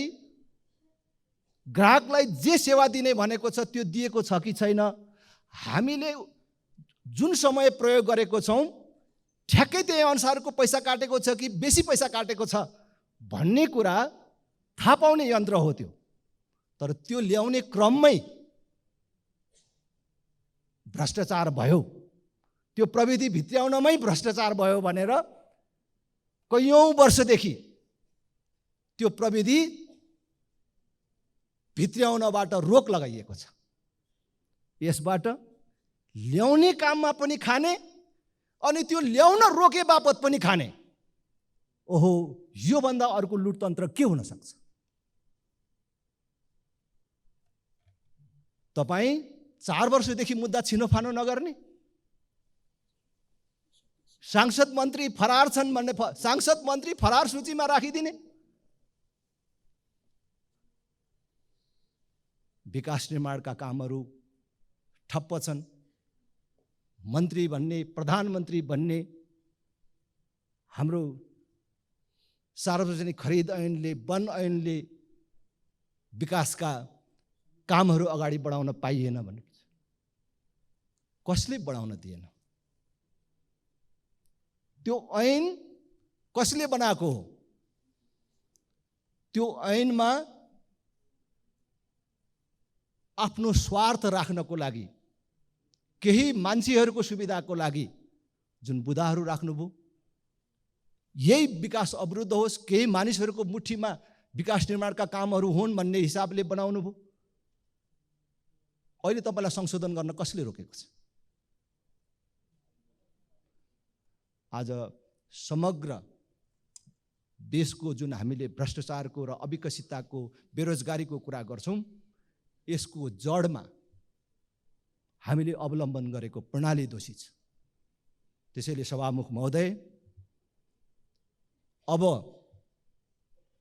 ग्राहकलाई जे सेवा दिने भनेको छ त्यो दिएको छ कि छैन, हामीले जुन समय प्रयोग गरेको छौँ ठ्याक्कै त्यही अनुसारको पैसा काटेको छ कि बेसी पैसा काटेको छ भन्ने कुरा थाहा पाउने यन्त्र हो त्यो। तर त्यो ल्याउने क्रममै भ्रष्टाचार भयो, त्यो प्रविधि भित्र्याउनमै भ्रष्टाचार भयो भनेर कैयौँ वर्षदेखि त्यो प्रविधि भित्र्याउनबाट रोक लगाइएको छ। यसबाट ल्याउने काममा पनि खाने अनि त्यो ल्याउन रोके बापत पनि खाने। ओहो, योभन्दा अर्को लुटतन्त्र के हुन सक्छ? तपाईँ 4 वर्षदेखि मुद्दा छिनोफानो नगर्ने, सांसद मन्त्री फरार छन् भन्ने सांसद मन्त्री फरार सूचीमा राखिदिने, विकास निर्माणका कामहरू ठप्प छन्, मन्त्री भन्ने प्रधानमन्त्री भन्ने हाम्रो सार्वजनिक खरिद ऐनले वन ऐनले विकासका कामहरू अगाडि बढाउन पाइएन भने कसले बढाउन दिएन? त्यो ऐन कसले बनाएको हो? त्यो ऐनमा आफ्नो स्वार्थ राख्नको लागि, केही मान्छेहरूको सुविधाको लागि जुन बुदाहरू राख्नुभयो, यही विकास अवरुद्ध होस्, केही मानिसहरूको मुठीमा विकास निर्माणका कामहरू हुन् भन्ने हिसाबले बनाउनु भयो। अहिले तपाईँलाई संशोधन गर्न कसले रोकेको छ? आज समग्र देशको जुन हामीले भ्रष्टाचारको र अविकसितताको बेरोजगारीको कुरा गर्छौँ, यसको जडमा हामीले अवलम्बन गरेको प्रणाली दोषी छ। त्यसैले सभामुख महोदय, अब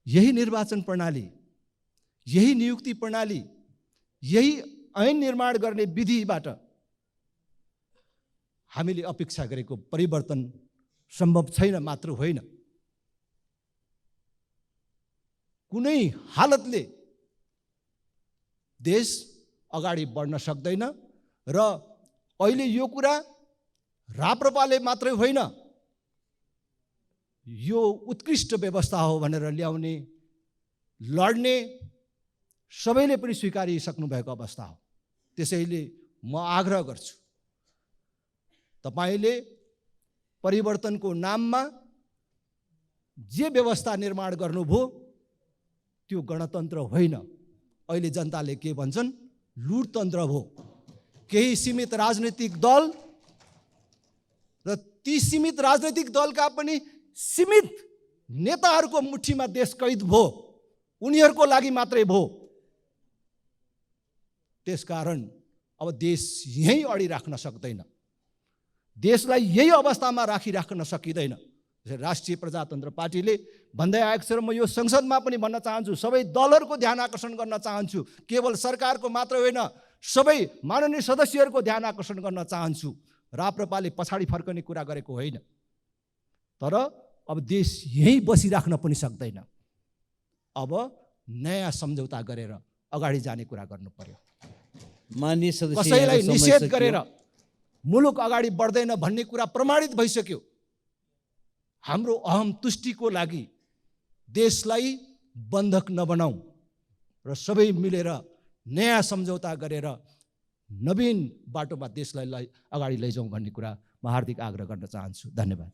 यही निर्वाचन प्रणाली, यही नियुक्ति प्रणाली, यही ऐन निर्माण गर्ने विधिबाट हामीले अपेक्षा गरेको परिवर्तन सम्भव छैन मात्र होइन, कुनै हालतले देश अगाडि बढ्न सक्दैन। र अहिले यो कुरा राप्रपाले मात्रै होइन, यो उत्कृष्ट व्यवस्था हो भनेर ल्याउने, लड्ने सबैले पनि स्वीकारिसक्नु भएको अवस्था हो। त्यसैले म आग्रह गर्छु, तपाईले परिवर्तनको नाममा जे व्यवस्था निर्माण गर्नुभयो त्यो गणतन्त्र होइन। अहिले जनताले के भन्छन्? लुटतन्त्र भयो। केही सीमित राजनीतिक दल र ती सीमित राजनीतिक दलका पनि सीमित नेताहरूको मुठीमा देश कैद भयो, उनीहरूको लागि मात्रै भयो। त्यसकारण अब देश यही अडिराख्न सक्दैन, देशलाई यही अवस्थामा राखिराख्न सकिँदैन। राष्ट्रिय प्रजातन्त्र पार्टीले भन्दै आएको छ र म यो संसदमा पनि भन्न चाहन्छु, सबै दलहरूको ध्यान आकर्षण गर्न चाहन्छु, केवल सरकारको मात्र होइन, सबै माननीय सदस्यहरूको ध्यान आकर्षण गर्न चाहन्छु। राप्रपाले पछाडि फर्कने कुरा गरेको होइन, तर अब देश यही बसिराख्न पनि सक्दैन। अब नयाँ सम्झौता गरेर अगाडि जाने कुरा गर्नु पर्यो। माननीय सदस्य, कसैलाई निषेध गरेर मुलुक अगाडि बढ्दैन भन्ने कुरा प्रमाणित भइसक्यो। हाम्रो अहम तुष्टिको लागि देशलाई बन्धक नबनाऊ र सबै मिलेर नयाँ सम्झौता गरेर नवीन बाटोमा देशलाई अगाडि लैजाउँ भन्ने कुरा म हार्दिक आग्रह गर्न चाहन्छु। धन्यवाद।